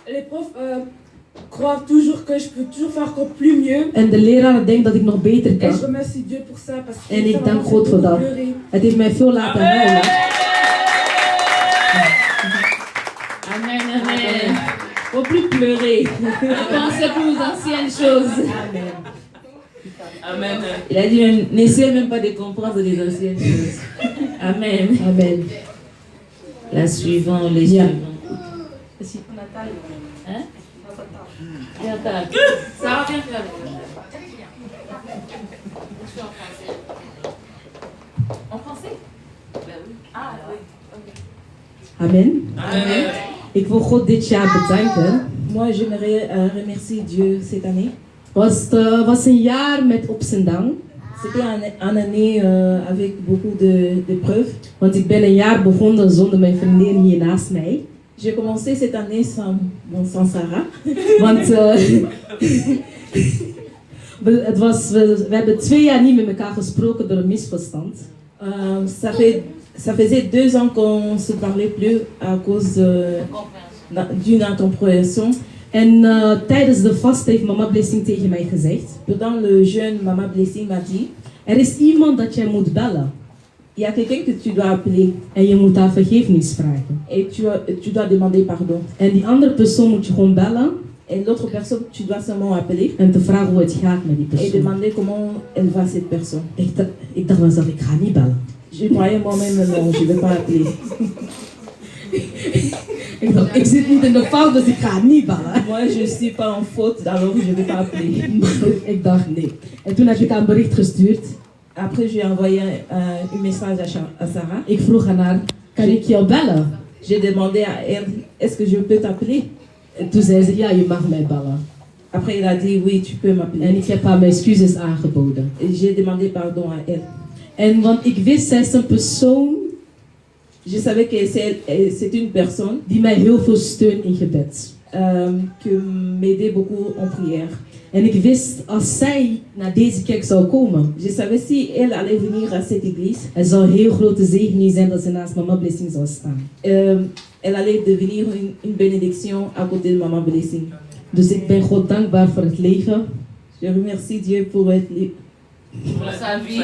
Les profs croient toujours que je peux toujours faire encore plus mieux. En de leraar denkt dat ik nog beter Et je kan. remercie Dieu pour ça parce que En ça ik m'a dank fait God voor beaucoup dat. pleurer. Het heeft mij veel laten huilen. Amen, amen. Faut plus pleurer. Pensez plus aux anciennes choses. Amen. Il a dit même, n'essayez même pas de comprendre les anciennes choses. Amen. Amen. La suivante, les Ja. suivants. Hein? Ça va bien faire. En français? Ben oui. Ah oui. Amen. Amen. Ik wil God dit jaar bedanken. Moi, j'aimerais remercier Dieu cette année. Was een jaar met ups en downs. C'était une année avec beaucoup d'épreuves. Want ik ben een jaar begonnen zonder mijn vriendin hier naast mij. J'ai commencé cette année sans Sarah. Want we hebben 2 jaar niet met elkaar gesproken door een misverstand. Ça faisait 2 ans qu'on se parlait plus à cause d'une incompréhension. En tijdens de vasten heeft mama Blessing tegen mij gezegd. Pendant le jeûne, Maman Blessing m'a dit, Er is iemand dat jij moet bellen. il y a quelqu'un que tu dois appeler En je moet haar vergiffenis vragen. et tu dois demander pardon. En die andere persoon moet je gewoon bellen. Et l'autre personne, tu dois seulement appeler En te vragen hoe het gaat met die et persoon. demander comment elle va cette personne. Ik dacht mezelf, ik ga niet bellen. Je croyais moi-même, non, je ne vais pas appeler. Ik dacht, ik zit niet in de fout, dus ik ga niet bellen. Moi, je ne suis pas en faute, alors je ne vais pas appeler. Ik dacht, nee. En toen heb ik haar een bericht gestuurd. Après, j'ai envoyé un message à Sarah. Ik vroeg aan haar, kan ik jou bellen? J'ai demandé à elle, est-ce que je peux t'appeler? En toen zei ze, ja, je mag mij bellen. Après, elle a dit, oui, tu peux En m'appeler. ik heb haar mijn excuses aangeboden. Et j'ai demandé pardon à elle. En want ik wist, zij is een persoon Je savais que c'est une personne die mij heel veel steunt in gebed. qui m'aidait beaucoup en prière. En ik wist, als zij naar deze kerk zou komen, Je savais si elle allait venir à cette église, het zou een heel grote zegening zijn dat ze naast mama Blessing zou staan. elle allait devenir une bénédiction à côté de Maman Blessing. Dus ik ben God dankbaar voor het leven. Je remercie Dieu pour être Pour sa vie.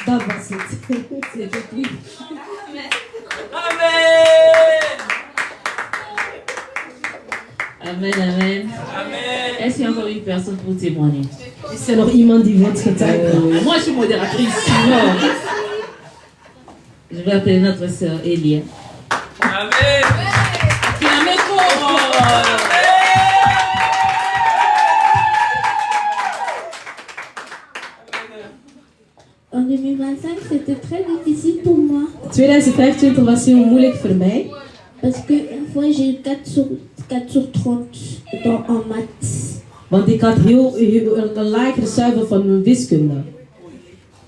Dat was het. Amen. Amen, amen. Est-ce qu'il y a encore une personne pour témoigner? Is er nog iemand die wat getuigt? Moi, je suis modératrice. Non. Je vais appeler notre sœur Elia. Amen. Acclamez fort. En 2025, c'était très difficile pour moi 2025 was heel moeilijk voor mij. parce qu'une fois j'ai eu 4 sur 30 en maths. Want ik had een lagere cijfer van mijn wiskunde.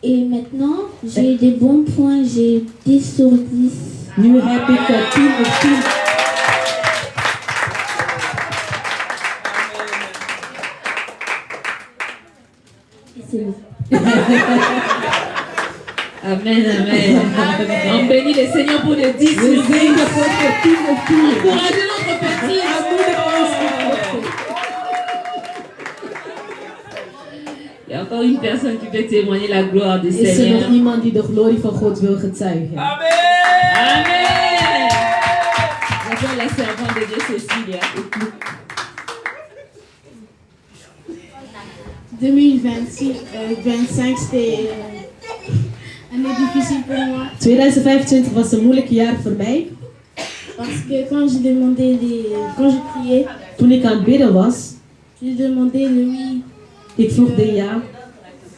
Et maintenant, j'ai des bons points, j'ai 10 sur 10. Nu heb ik 10 op 10. C'est bon. Amen, amen. On bénit le Seigneur pour les 10 sur 10. Encouragez notre petit. Il y a encore une personne qui peut témoigner la gloire du Is er Seigneur. nog iemand die de glorie van God wil getuigen? Amen. J'appelle la servante de Dieu Cécilia. 2025, c'était une année difficile pour moi 2025 was een moeilijk jaar voor mij. parce que quand je priais, Toen ik aan het bidden was, je demandais le oui, ik vroeg de ja,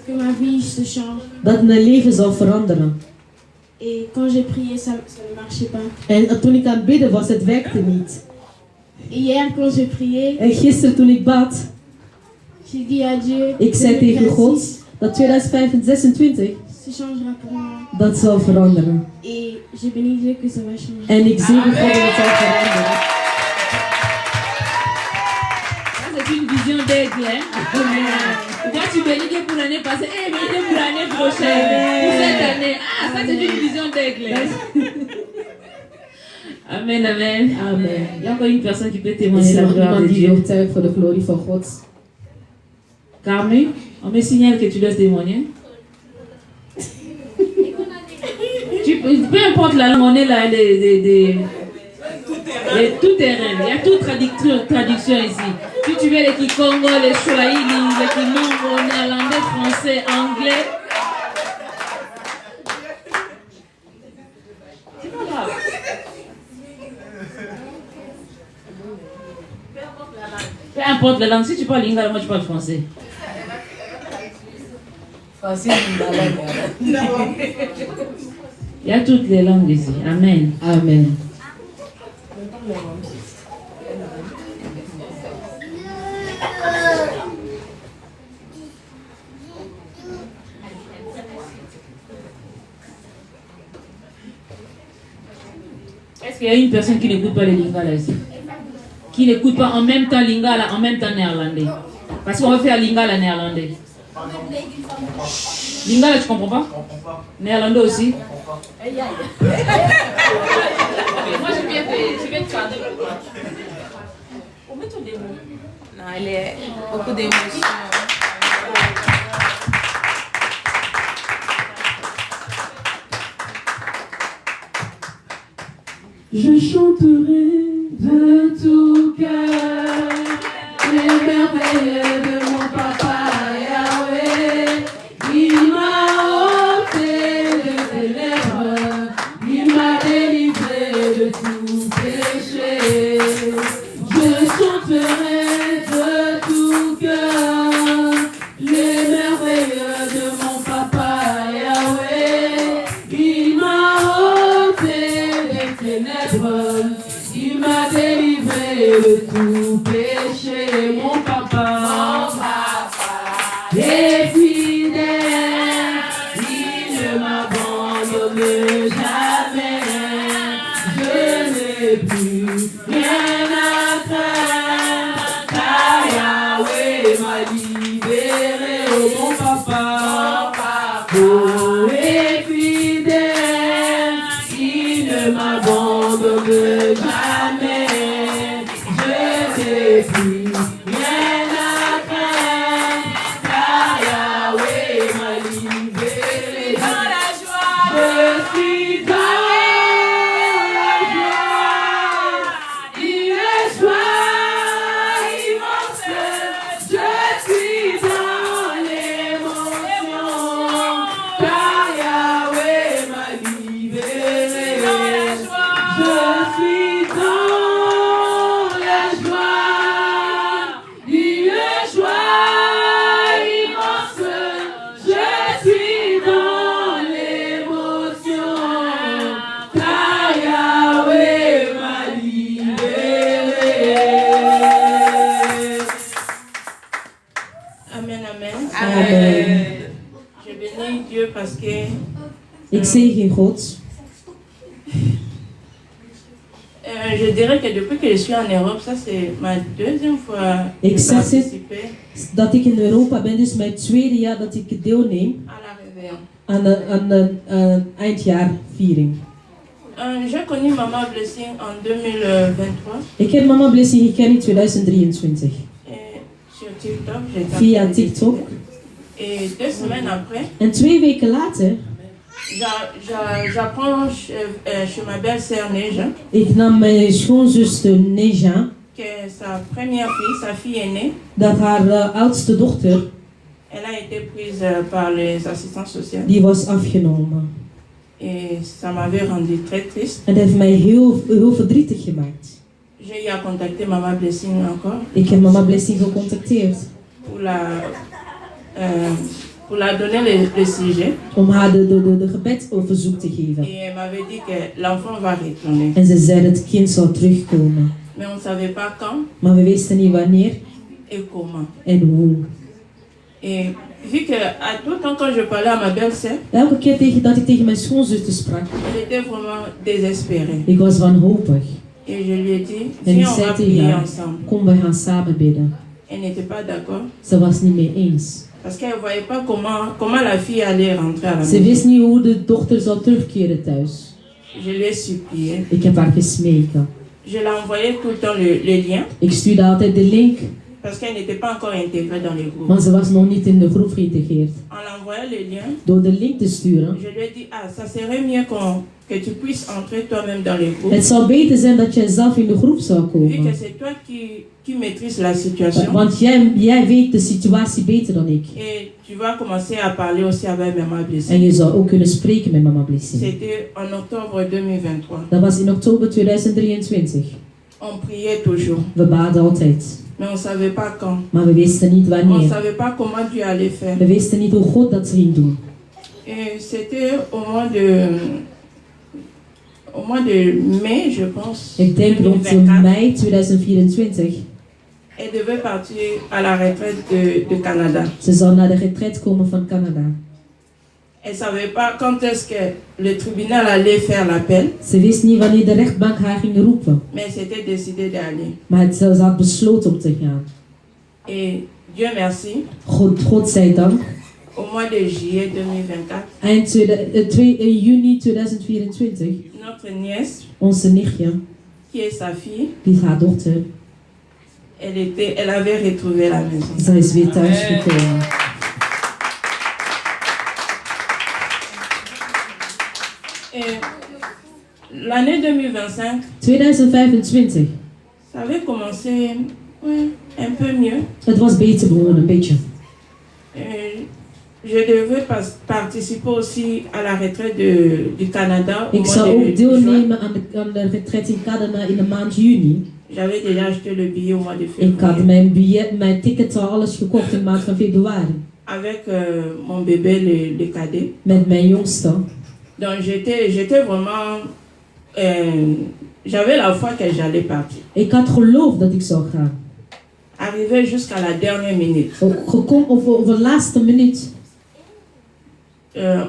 que ma vie se change. dat mijn leven zou veranderen. Et quand j'ai prié, ça ne marchait pas. En toen ik aan het bidden was, het werkte niet. Et hier, quand j'ai prié, En gisteren toen ik bad, j'ai dit à Dieu, ik zei tegen 2026, God dat 2026 se changera pour moi. dat zal veranderen. Et j'ai béni Dieu que ça va changer. En ik zie God dat het zal veranderen. Ça, c'est une vision d'aigle. Hein? Toi, tu bénis Dieu pour l'année passée. Eh, bénis Dieu pour l'année prochaine. Pour cette année. Ah, ça, c'est une vision d'aigle. Amen, amen. Amen. Il y a encore une personne qui peut Is témoigner er la nog gloire de iemand die Dieu. wil getuigen voor de glorie van God? Carmen, on me signale que tu dois témoigner. Peu importe la langue, on est là, tout terrain. Il y a toute traduction ici. Si tu veux les Kikongo, les Swahili, les Kimongo, néerlandais, français, anglais. C'est pas grave. Peu importe la langue. Si tu parles lingala, moi je parle français. Il y a toutes les langues ici. Amen. Amen. Est-ce qu'il y a une personne qui n'écoute pas les lingala ici? Qui n'écoute pas en même temps lingala, en même temps néerlandais? Parce qu'on va faire lingala néerlandais. Lingala, tu comprends pas? Néerlandais aussi? Moi, je viens te traduire. On met ton démon. Non, il y a beaucoup d'émotions. Je chanterai de tout cœur les merveilles de mon papa Yahweh. Il m'a ôté de ténèbres, il m'a délivré de tout péché. Je chanterai de tout cœur les merveilles de mon papa Yahweh. Il m'a ôté des ténèbres, il m'a délivré de tout péché. Mon papa est fidèle, il ne m'abandonne jamais. Je n'ai plus rien à craindre, car Yahweh m'a libéré. Oh mon papa, oh est fidèle, il ne m'abandonne jamais. Je n'ai plus rien à craindre, car Yahweh m'a libéré. Dans la joie, je suis dans la joie. Il est soir Amen, amen. Amen. Je bénis Dieu parce que Ik zegen God. je dirais que depuis que je suis en Europe, ça c'est ma deuxième fois Ik de zeg het, participer dat ik in Europa ben, dus mijn tweede jaar dat ik deelneem à la réveillon. aan de eindjaarviering. J'ai connu Mama Blessing en 2023 Ik heb Mama Blessing gekend in 2023 sur TikTok. J'ai tapé via des TikTok. Et 2 semaines après, En 2 weken later, j'apprends chez ma belle-sœur Neja ik nam mijn schoonzuster Neja, que sa première fille, sa fille aînée, dat haar oudste dochter, elle a été prise par les assistants sociaux. die was afgenomen. Et ça m'avait rendu très triste. En dat heeft mij heel verdrietig gemaakt. J'ai eu à contacter Mama Blessing encore Ik heb Mama Blessing gecontacteerd pour la donner le sujet. om haar de gebedsoverzoek te geven. Et elle m'avait dit que l'enfant va retourner. En ze zei dat het kind zou terugkomen. Mais on ne savait pas quand Maar we wisten niet wanneer et comment. en hoe. Et vu que à tout temps quand je parlais à ma belle-sœur, Elke keer dat ik tegen mijn schoonzuster sprak, elle était vraiment désespérée. ik was wanhopig. Et je lui ai dit, En ik viens on zei va tegen prier haar, ensemble. kom we gaan samen bidden. Elle n'était pas d'accord Ze was niet mee eens. parce qu'elle ne voyait pas comment la fille allait rentrer à la Ze maison. wist niet hoe de dochter zou terugkeren thuis. Je lui ai supplié. Ik heb haar gesmeken. Je l'ai envoyé tout le temps le lien Ik stuurde altijd de link, parce qu'elle n'était pas encore intégrée dans les groupes. maar ze was nog niet in de groep geïntegreerd. En l'envoyant le lien, Door de link te sturen. je lui ai dit, ah, ça serait mieux que tu puisses entrer toi-même dans les groupes. Het zou beter zijn dat jij zelf in de groep zou Vu que komen. c'est toi qui maîtrises la situation. Want jij weet de situatie beter dan ik. Et tu vas commencer à parler aussi avec Mama En Blessing. je zou ook kunnen spreken met Mama Blessing. C'était en octobre 2023. Dat was in oktober 2023. On priait toujours, We baden altijd. mais on ne savait pas quand. Maar we wisten niet On ne wanneer. savait pas comment Dieu allait faire. We wisten niet hoe God dat ging doen. Et c'était au mois de mai, je pense, Ik denk rond 2024. mei 2024. Elle devait partir à la retraite de Canada. Ze zou naar de retraite komen van Canada. Elle ne savait pas quand est-ce que le tribunal allait faire l'appel, Ze wist niet wanneer de rechtbank haar ging roepen. mais elle s'était décidée d'aller. Maar ze had besloten om te gaan. Et Dieu merci, God zij dank. au mois de juillet 2024, Eind juni 2024. notre nièce, Onze nichtje, qui est sa fille, die is haar dochter, elle avait retrouvé la maison. zij is weer thuis gekomen. Et l'année 2025, 2025. ça avait commencé un peu mieux. Het was beter begonnen, een beetje. Je devais participer aussi à la retraite du Canada au Ik mois zou de ook juin. deelnemen aan de retraite in Canada in de maand juni. J'avais déjà acheté le billet au mois de Ik had février. mijn ticket al alles gekocht in de maand van februari. Avec mon bébé, le cadet. Met mijn jongste. Donc j'étais vraiment... j'avais la foi que j'allais partir. Ik had geloof dat ik zou gaan. Arrivé jusqu'à la dernière minute. Gekomen over de laatste minuut.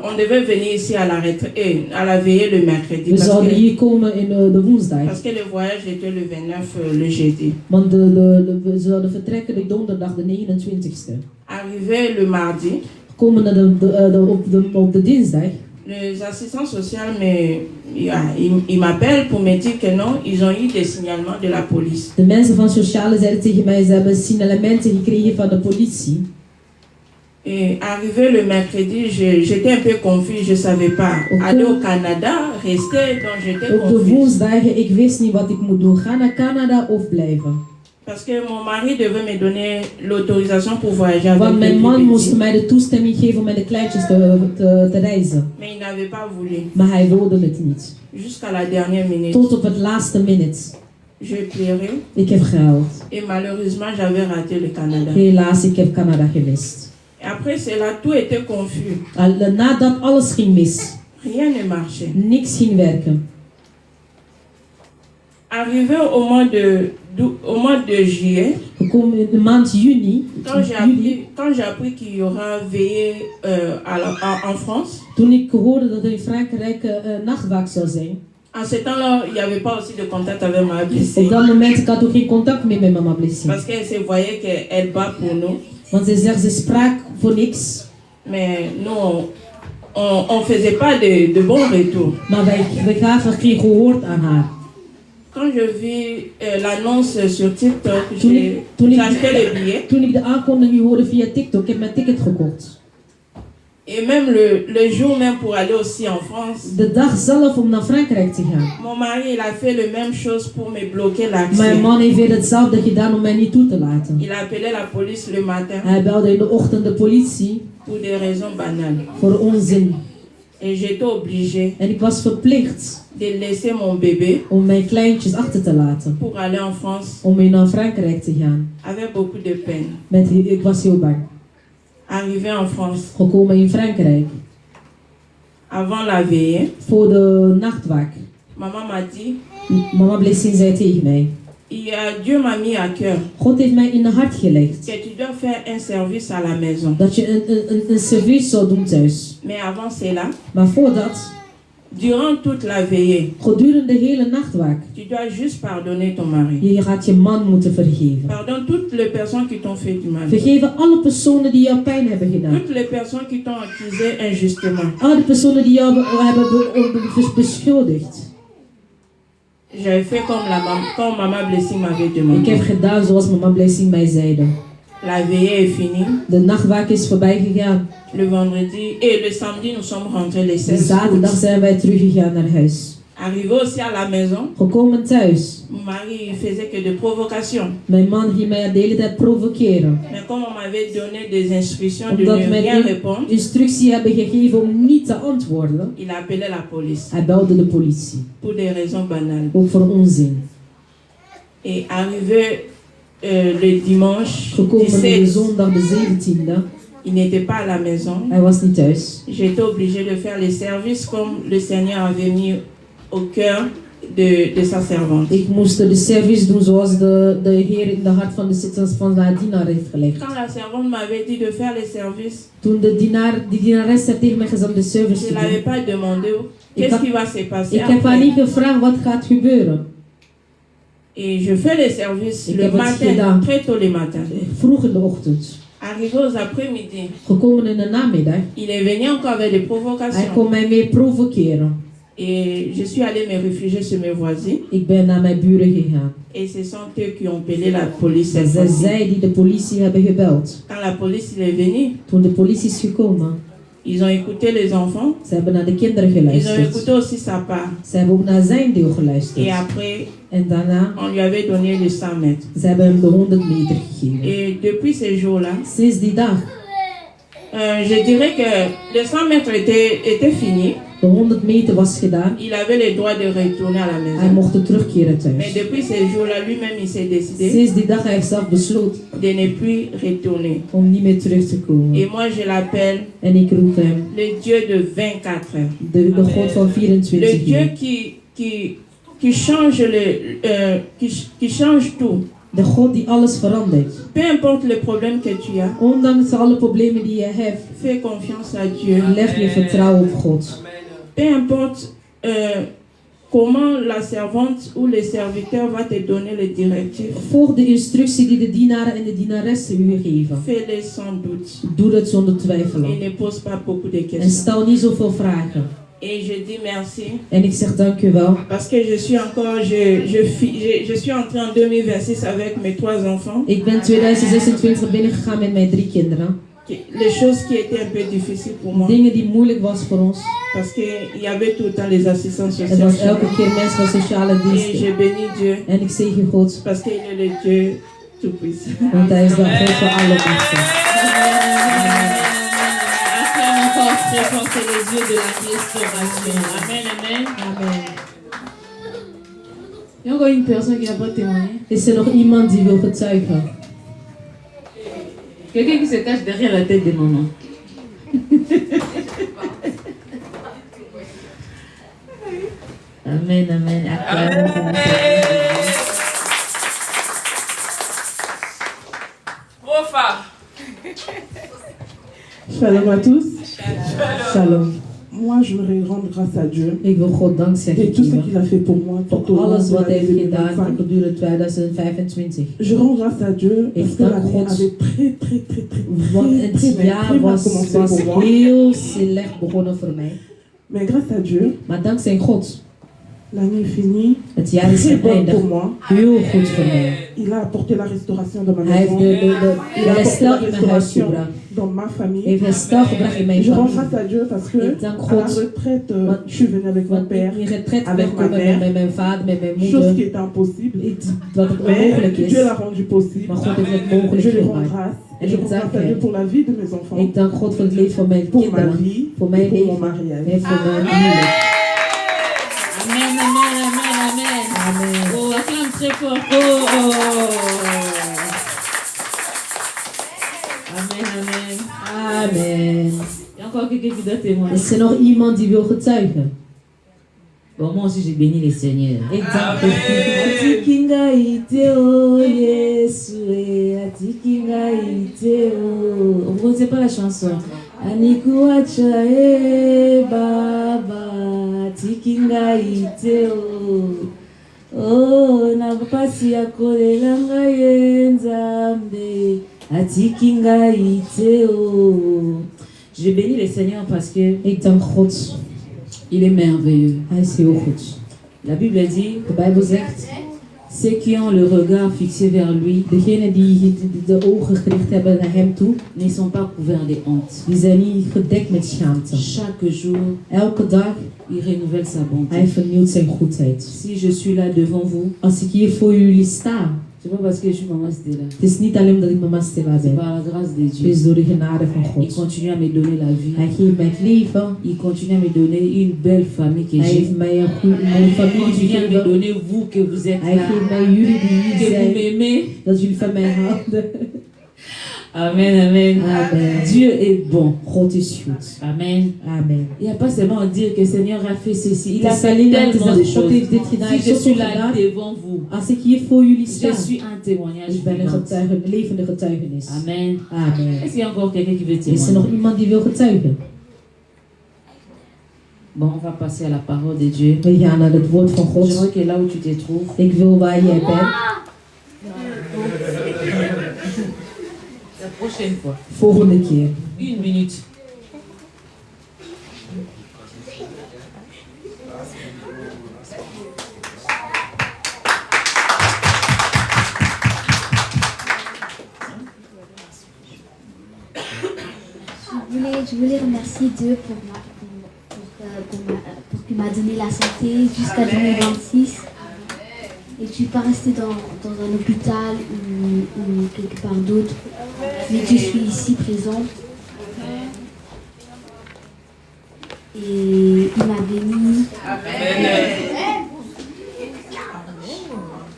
On devait venir ici à la retraite, à la veillée le mercredi. We zouden hier komen in de woensdag. Parce que le voyage était le 29, le jeudi. Want we zouden vertrekken de donderdag de 29e. Arrivé le mardi. Komen op de dinsdag. Les assistants sociaux ils m'appellent pour me dire que non, ils ont eu des signalements de la police. De mensen van sociale zeiden tegen mij, ze hebben signalementen gekregen van de politie. Et arrivé le mercredi, j'étais un peu confus, je ne savais pas. Aller au Canada, rester, donc j'étais Op de confus. woensdagen, ik wist niet wat ik moet doen. Gaan naar Canada of blijven. Parce que mon mari devait me donner l'autorisation pour voyager avec Want mijn le man bébé. moest mij de toestemming geven om met de kleintjes te reizen. Mais il n'avait pas voulu. Maar hij wilde het niet. Jusqu'à la dernière minute. Tot op het laatste minuut. Je pleurais. Ik heb gehuild. Et malheureusement, j'avais raté le Canada. Helaas, ik heb Canada gemist. Et après cela, tout était confus. Nadat alles ging mis. Rien ne marchait. Niks ging werken. Arrivé au mois de juillet, Gekomen in de maand juni, quand j'ai appris qu'il y aura veillée en France, toen ik hoorde dat er in Frankrijk nachtwaak zou zijn. En ce temps-là, il n'y avait pas aussi de contact avec ma blessée. Op dat moment ik had ook geen contact meer met mama blessée. Parce qu'elle se voyait qu'elle bat pour nous. Want ze zegt, ze sprak voor niks. Mais nous, on faisait pas de bons retours. Maar wij gaven geen gehoord aan haar. Quand je vis l'annonce sur TikTok, j'ai acheté le billet. Toen ik de aankondiging hoorde via TikTok, ik heb mijn ticket gekocht. Et même le jour même pour aller aussi en France. De dag zelf om naar Frankrijk te gaan. Mon mari, il a fait la même chose pour me bloquer l'accès. Mijn man heeft weer hetzelfde gedaan om mij niet toe te laten. Il a appelé la police le matin. Hij belde in de ochtend de politie. Pour des raisons banales. Voor onzin. Et j'étais obligée. En ik was verplicht. De laisser mon bébé. Om mijn kleintjes achter te laten. Pour aller en France. Om mee naar Frankrijk te gaan. Avec beaucoup de peine. Ik was heel bang. Arrivé en France. Gekomen in Frankrijk. Avant la veillée. Voor de nachtwaak. Maman m'a dit. Mama Blessing zei tegen mij. Dieu m'a mis à cœur. God heeft mij in het hart gelegd. Que tu dois faire un service à la maison. Dat je een service zou doen thuis. Mais avant cela. Maar voordat. Durant toute la veillée. Gedurende de hele nachtwaak. Tu dois juste pardonner ton mari. Je gaat je man moeten vergeven. Pardonne toutes les personnes qui t'ont fait du mal. Vergeven alle personen die jou pijn hebben gedaan. Toutes les personnes qui t'ont accusé injustement. Alle personen die jou hebben beschuldigd. J'avais fait comme Maman Blessing m'avait demandé. Ik heb gedaan zoals Mama Blessing mij zeide. La veillée est finie. De nachtwaak is voorbij gegaan. Le vendredi et le samedi nous sommes rentrés les 16 De zaterdag zijn wij teruggegaan naar huis. Arrivé aussi à la maison. Gekomen thuis. Mon mari faisait que de provocations. Mijn man ging mij de hele tijd provoceren. Mais comme on m'avait donné des instructions de ne rien répondre. Instructie hebben gegeven om niet te antwoorden. Il a appelé la police. Hij belde de politie. Pour des raisons banales. Ook voor onzin. Et arrivé le dimanche. Gekomen de zondag de 17e. Il n'était pas à la maison. Hij was niet thuis. J'étais obligée de faire les services comme le Seigneur avait mis au cœur de sa servante. Ik moest de service doen zoals de Heer in de hart van haar dienaar heeft gelegd. Quand la servante m'avait dit de faire les services. Toen die dienares heeft tegen mij gezegd om de service te doen. Je l'avais pas demandé. Qu'est-ce qui va se passer? Ik heb haar niet gevraagd wat gaat gebeuren. Et je fais les services le matin, très tôt le matin. Vroeg in de ochtend. Arrivé aux après-midi. Gekomen in de namiddag. Il est venu encore avec des provocations. Hij kon mij mee provoceren. Et je suis allée me réfugier chez mes voisins. Ik ben naar mijn buren gegaan. Et ce sont eux qui ont appelé la police. C'est zij die de politie hebben gebeld. Quand la police est venue. Toen de politie is gekomen. Ils ont écouté les enfants. Ze hebben naar de kinderen geluisterd. Ils ont écouté aussi sa part. Ze hebben ook naar zijn deel geluisterd. Et après, en daarna, on lui avait donné les 100 mètres. Ze hebben hem de 100 meter gegeven. Et depuis ces jours-là, sinds die dag, je dirais que les 100 mètres étaient finis. De 100 meter was gedaan. Il avait le droit de retourner à la maison. Hij mocht terugkeren thuis. Mais depuis ces jours-là, lui-même, il s'est décidé. Sinds die dag hij heeft zelf besloten. De ne plus retourner. Om niet meer terug te komen. Et moi, je l'appelle. En ik roep hem. Le Dieu de 24 heures. De God van 24 Le uur. Dieu qui change qui change tout. De God die alles verandert. Peu importe le problème que tu as. Ondanks alle problemen die je hebt. Fais confiance à Dieu. Leg je vertrouwen op God. Peu importe comment la servante ou le serviteur va te donner les directives. Volg de instructie die de dienaren en de dienaressen u geven. Fais-les sans doute. Doe dat zonder twijfelen. Et ne pose pas beaucoup de questions. En stel niet zoveel vragen. Et je dis merci. En ik zeg dank u wel. Parce que je suis encore, je suis entrée en 2026 avec mes 3 enfants. Ik ben 2026 binnengegaan met mijn 3 kinderen. Les choses qui étaient un peu difficiles pour moi. Dingen die moeilijk was voor ons. Parce que il y avait tout le temps les assistants sociaux. Het was elke keer mensen van sociale diensten. Et je bénis Dieu. En ik zegen God. Parce qu'il est le Dieu tout puissant. Want hij is de God van alle machten. C'est les yeux de la restauration. Amen, amen. Amen. Il y a encore une personne qui n'a pas témoigné. Is er nog iemand die wil getuigen? Quelqu'un qui se cache derrière la tête de maman. Amen, amen. Shalom à tous. Shalom. Moi, je voudrais rendre grâce à Dieu Ik wil God dank et zeggen tout ce qu'il a fait pour moi tout voor au long alles de wat hij l'année heeft gedaan 2025. gedurende 2025. Je rends grâce à Dieu parce Ik que dank l'année God. avait très Want mal het jaar was commencé pour moi. heel slecht begonnen voor mij. Mais grâce à Dieu, Maar dankzij God, l'année est finie, het jaar is très bonne geëindigd. pour moi. Heel goed voor mij. Il a apporté la restauration dans ma Hij heeft maison. de Il a apporté herstel la in mijn huis restauration gebracht. dans ma Hij famille. heeft herstel gebracht in mijn Je rends familie. grâce à Dieu parce que Ik dank à la God. retraite, Want- je suis venue avec mon Want père, in retret avec ben ma gekomen mère. met mijn vader, met mijn chose moeder. qui était impossible. Iets wat het Mais onmogelijk Dieu is. l'a rendu possible. Maar God heeft het mogelijk Je lui rends gemaakt. grâce. En Je ik rends dank grâce à Dieu hem. pour la vie de mes enfants, Ik dank God voor het leven van mijn pour ma kinderen. vie, Voor et mijn pour mon leven. mariage. En voor mijn huwelijk. Amen, amen, amen, amen. Amen. Oh, acclame très fort. Oh. Amen, amen. Amen. Il y a encore quelqu'un qui doit témoigner. Is er nog iemand die wil getuigen? Bon, moi aussi, j'ai béni les seigneurs. Ik dank God. Atikinga iteo Yesu, atikinga iteo. Vous ne connaissez pas la chanson? Anikuacha Baba, atikinga iteo. Oh, napasi yakolelanga yenzambe, atikinga iteo. Je bénis les seigneurs parce que Ik dank God. il est merveilleux. Hij is heel goed. La Bible dit, De Bijbel zegt, ceux qui ont le regard fixé vers lui degenen die de ogen gericht hebben naar hem toe, ne sont pas couverts de honte. die zijn niet gedekt met schaamte. Chaque jour, Elke dag, il renouvelle sa bonté. hij vernieuwt zijn goedheid. Si je suis là devant vous, Als ik hier voor jullie sta, c'est pas parce que je suis maman Stella. het is niet alleen omdat ik mama Stella C'est ben. par la grâce de Het Dieu. is door de genade van Il God. continue à me donner la vie. Hij geeft mij het leven. Il continue à me donner une belle famille que Hij j'ai. heeft mij een goede mooie Il familie continue à me gegeven. donner vous que vous êtes Hij là. geeft mij jullie die hier Que vous zijn. m'aimez. Dat jullie van mij houden. Amen, amen. Amen. Dieu est bon. God is goed. Amen. Amen. Il n'y a pas seulement à dire que le Seigneur a fait ceci. Il a Het is fait alleen om te tellement de zeggen, God choses. heeft dit gedaan. Si Hij je heeft suis zoveel là gedaan. devant vous, Als ik hier voor jullie je sta, suis un témoignage ik ben een vivant. levende getuigenis. Amen. Amen. Est-ce qu'il y a encore quelqu'un qui veut Is er nog témoigner? iemand die wil getuigen? Bon, on va passer à la parole de Dieu. We gaan naar het woord van Je God. vois que là où tu te trouves, Ik wil waar jij bent, la prochaine fois, volgende keer. 1 minute. Je voulais remercier Dieu pour qu'il m'a donné la santé jusqu'à 2026. Et je ne suis pas restée dans un hôpital ou quelque part d'autre. Mais que je suis ici présente. Et il m'a béni.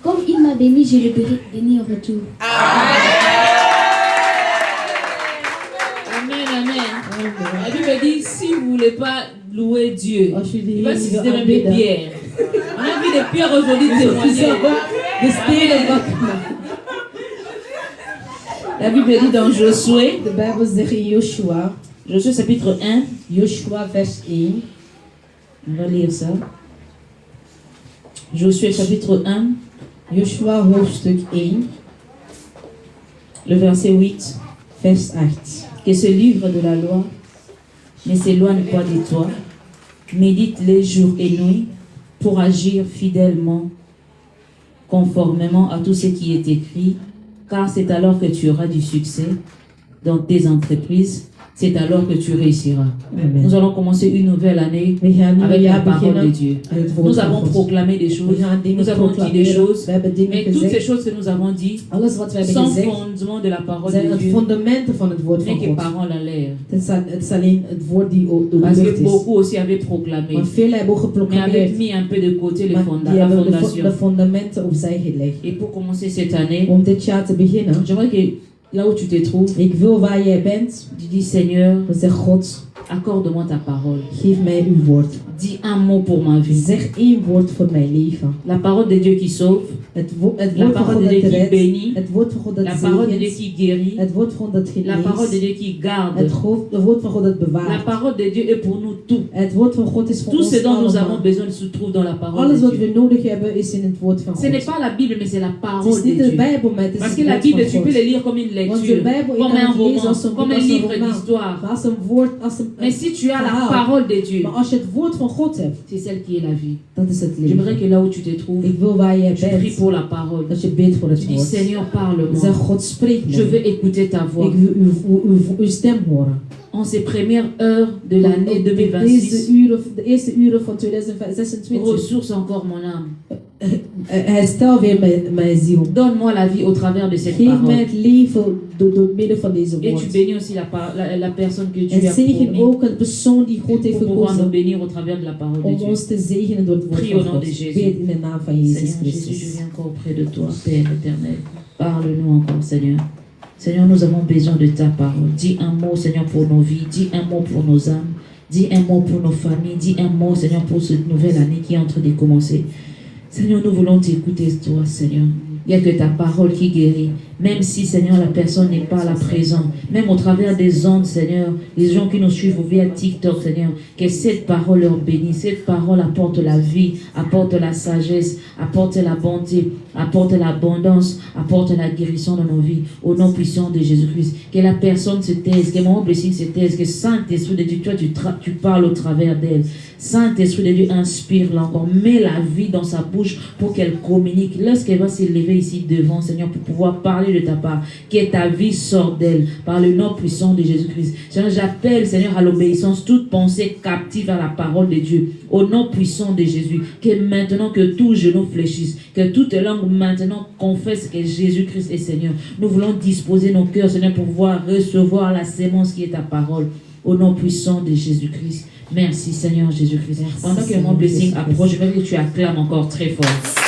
Comme il m'a béni, je le bénis en retour. Amen, amen. La Bible dit, si vous ne voulez pas louer Dieu, Als jullie il va hier susciter willen même des aanbidden, pierres. On a vu des pierres aujourd'hui témoigner. de stenen wakker. La Bible dit dans Josué, De Bijbel zegt in Joshua, Josué chapitre 1, Joshua vers 1, on va lire ça. Josué chapitre 1, Joshua hoofdstuk 1, le verset 8. vers 8. Que ce livre de la loi ne s'éloigne pas de toi. Médite-les jour et nuit pour agir fidèlement, conformément à tout ce qui est écrit, car c'est alors que tu auras du succès dans tes entreprises, c'est alors que tu réussiras. Amen. Nous allons commencer une nouvelle année We gaan nu een avec la jaar parole de beginnen Dieu. aan het woord Nous van avons God. proclamé des We choses, gaan dingen nous avons dit des proclameren. choses, We hebben dingen mais toutes ces gezegd. choses que nous avons dit Alles wat we hebben sont gezegd fondement de la parole zijn de het Dieu, fundamenten van het woord van mais que God. parole à l'air. Het is alleen het woord die door de Parce lucht que is. beaucoup aussi avaient proclamé, Want velen hebben ook mais avaient geproclameerd, mis un peu de côté maar la die hebben de fondation. fundamenten opzij gelegd. Et pour commencer cette année, Om dit jaar te beginnen, j'aimerais que là où tu te trouves, ik wil waar jij bent, tu dis Seigneur, we zeggen God, Accorde-moi ta parole. Geef mij uw woord. Dis un mot pour ma vie. Zeg één woord voor mijn leven. La parole de Dieu qui sauve. Het woord La van parole God de Dieu dat qui redt. bénit. Het woord van God dat La parole de Dieu zegent. qui guérit. Het woord van God dat La parole de geneest. Dieu qui garde. Het woord van God dat La bewaart. parole de Dieu est pour nous tout. Het woord van God is voor Tout ons ce dont nous avons allemaal. besoin se trouve dans la parole Alles de wat Dieu. we nodig hebben is in het woord van Ce n'est God. pas la Bible, mais c'est la Het parole is de niet de Dieu. Bijbel, maar het is Parce het que la woord Bible, van tu God. peux le lire comme une Want de lecture, Bijbel, je comme kan un het lezen roman, als een comme boek, un als een livre roman. d'histoire. Maar als een woord, als een Mais si tu as la verhaal. parole de Dieu, Maar als je het woord van God hebt, c'est celle qui est la vie. dat is het J'aimerais leven. que là où tu te trouves, Ik wil waar je tu pries bent, pour la parole. dat je bidt voor Tu het dis, woord. Seigneur, parle-moi. Zeg, God spreek Je me. veux écouter ta voix. Ik wil uw stem horen. En ces premières heures de l'année Deze 2026, uren, de eerste uren van 2026, ressource encore mon âme. herstel weer mijn ziel. Donne-moi la vie au travers de cette Geef mij parole. het leven door middel van deze Et tu woord. bénis aussi la personne que Dieu En a zegen promis ook een persoon die God heeft pour pouvoir nous gekozen bénir au travers de la parole de om Dieu. ons te zegenen door het woord Prie van au nom God. de Jésus. Bid in de naam van Jezus Seigneur Jésus, je Christus. viens encore auprès de toi, Père éternel. Parle-nous encore, Seigneur. Seigneur, nous avons besoin de ta parole. Dis un mot, Seigneur, pour nos vies. Dis un mot pour nos âmes. Dis un mot pour nos familles. Dis un mot, Seigneur, pour cette nouvelle année qui est en train de commencer. Seigneur, nous voulons t'écouter, toi, Seigneur. Il n'y a que ta parole qui guérit. Même si, Seigneur, la personne n'est pas là présent. Même au travers des ondes, Seigneur, les gens qui nous suivent via TikTok, Seigneur, que cette parole leur bénisse. Cette parole apporte la vie, apporte la sagesse, apporte la bonté, apporte l'abondance, apporte la guérison dans nos vies. Au nom puissant de Jésus-Christ. Que la personne se taise, que mon blessing se taise, que Saint-Esprit de Dieu, toi, tu parles au travers d'elle. Saint-Esprit de Dieu, inspire-la encore. Mets la vie dans sa bouche pour qu'elle communique. Lorsqu'elle va s'élever ici devant, Seigneur, pour pouvoir parler de ta part, que ta vie sorte d'elle par le nom puissant de Jésus-Christ. Seigneur, j'appelle, Seigneur, à l'obéissance toute pensée captive à la parole de Dieu. Au nom puissant de Jésus. Que maintenant que tout genou fléchisse, que toute langue maintenant confesse que Jésus-Christ est Seigneur. Nous voulons disposer nos cœurs, Seigneur, pour pouvoir recevoir la sémence qui est ta parole. Au nom puissant de Jésus-Christ. Merci Seigneur Jésus-Christ. Pendant que mon blessing approche, je veux que tu acclames encore très fort.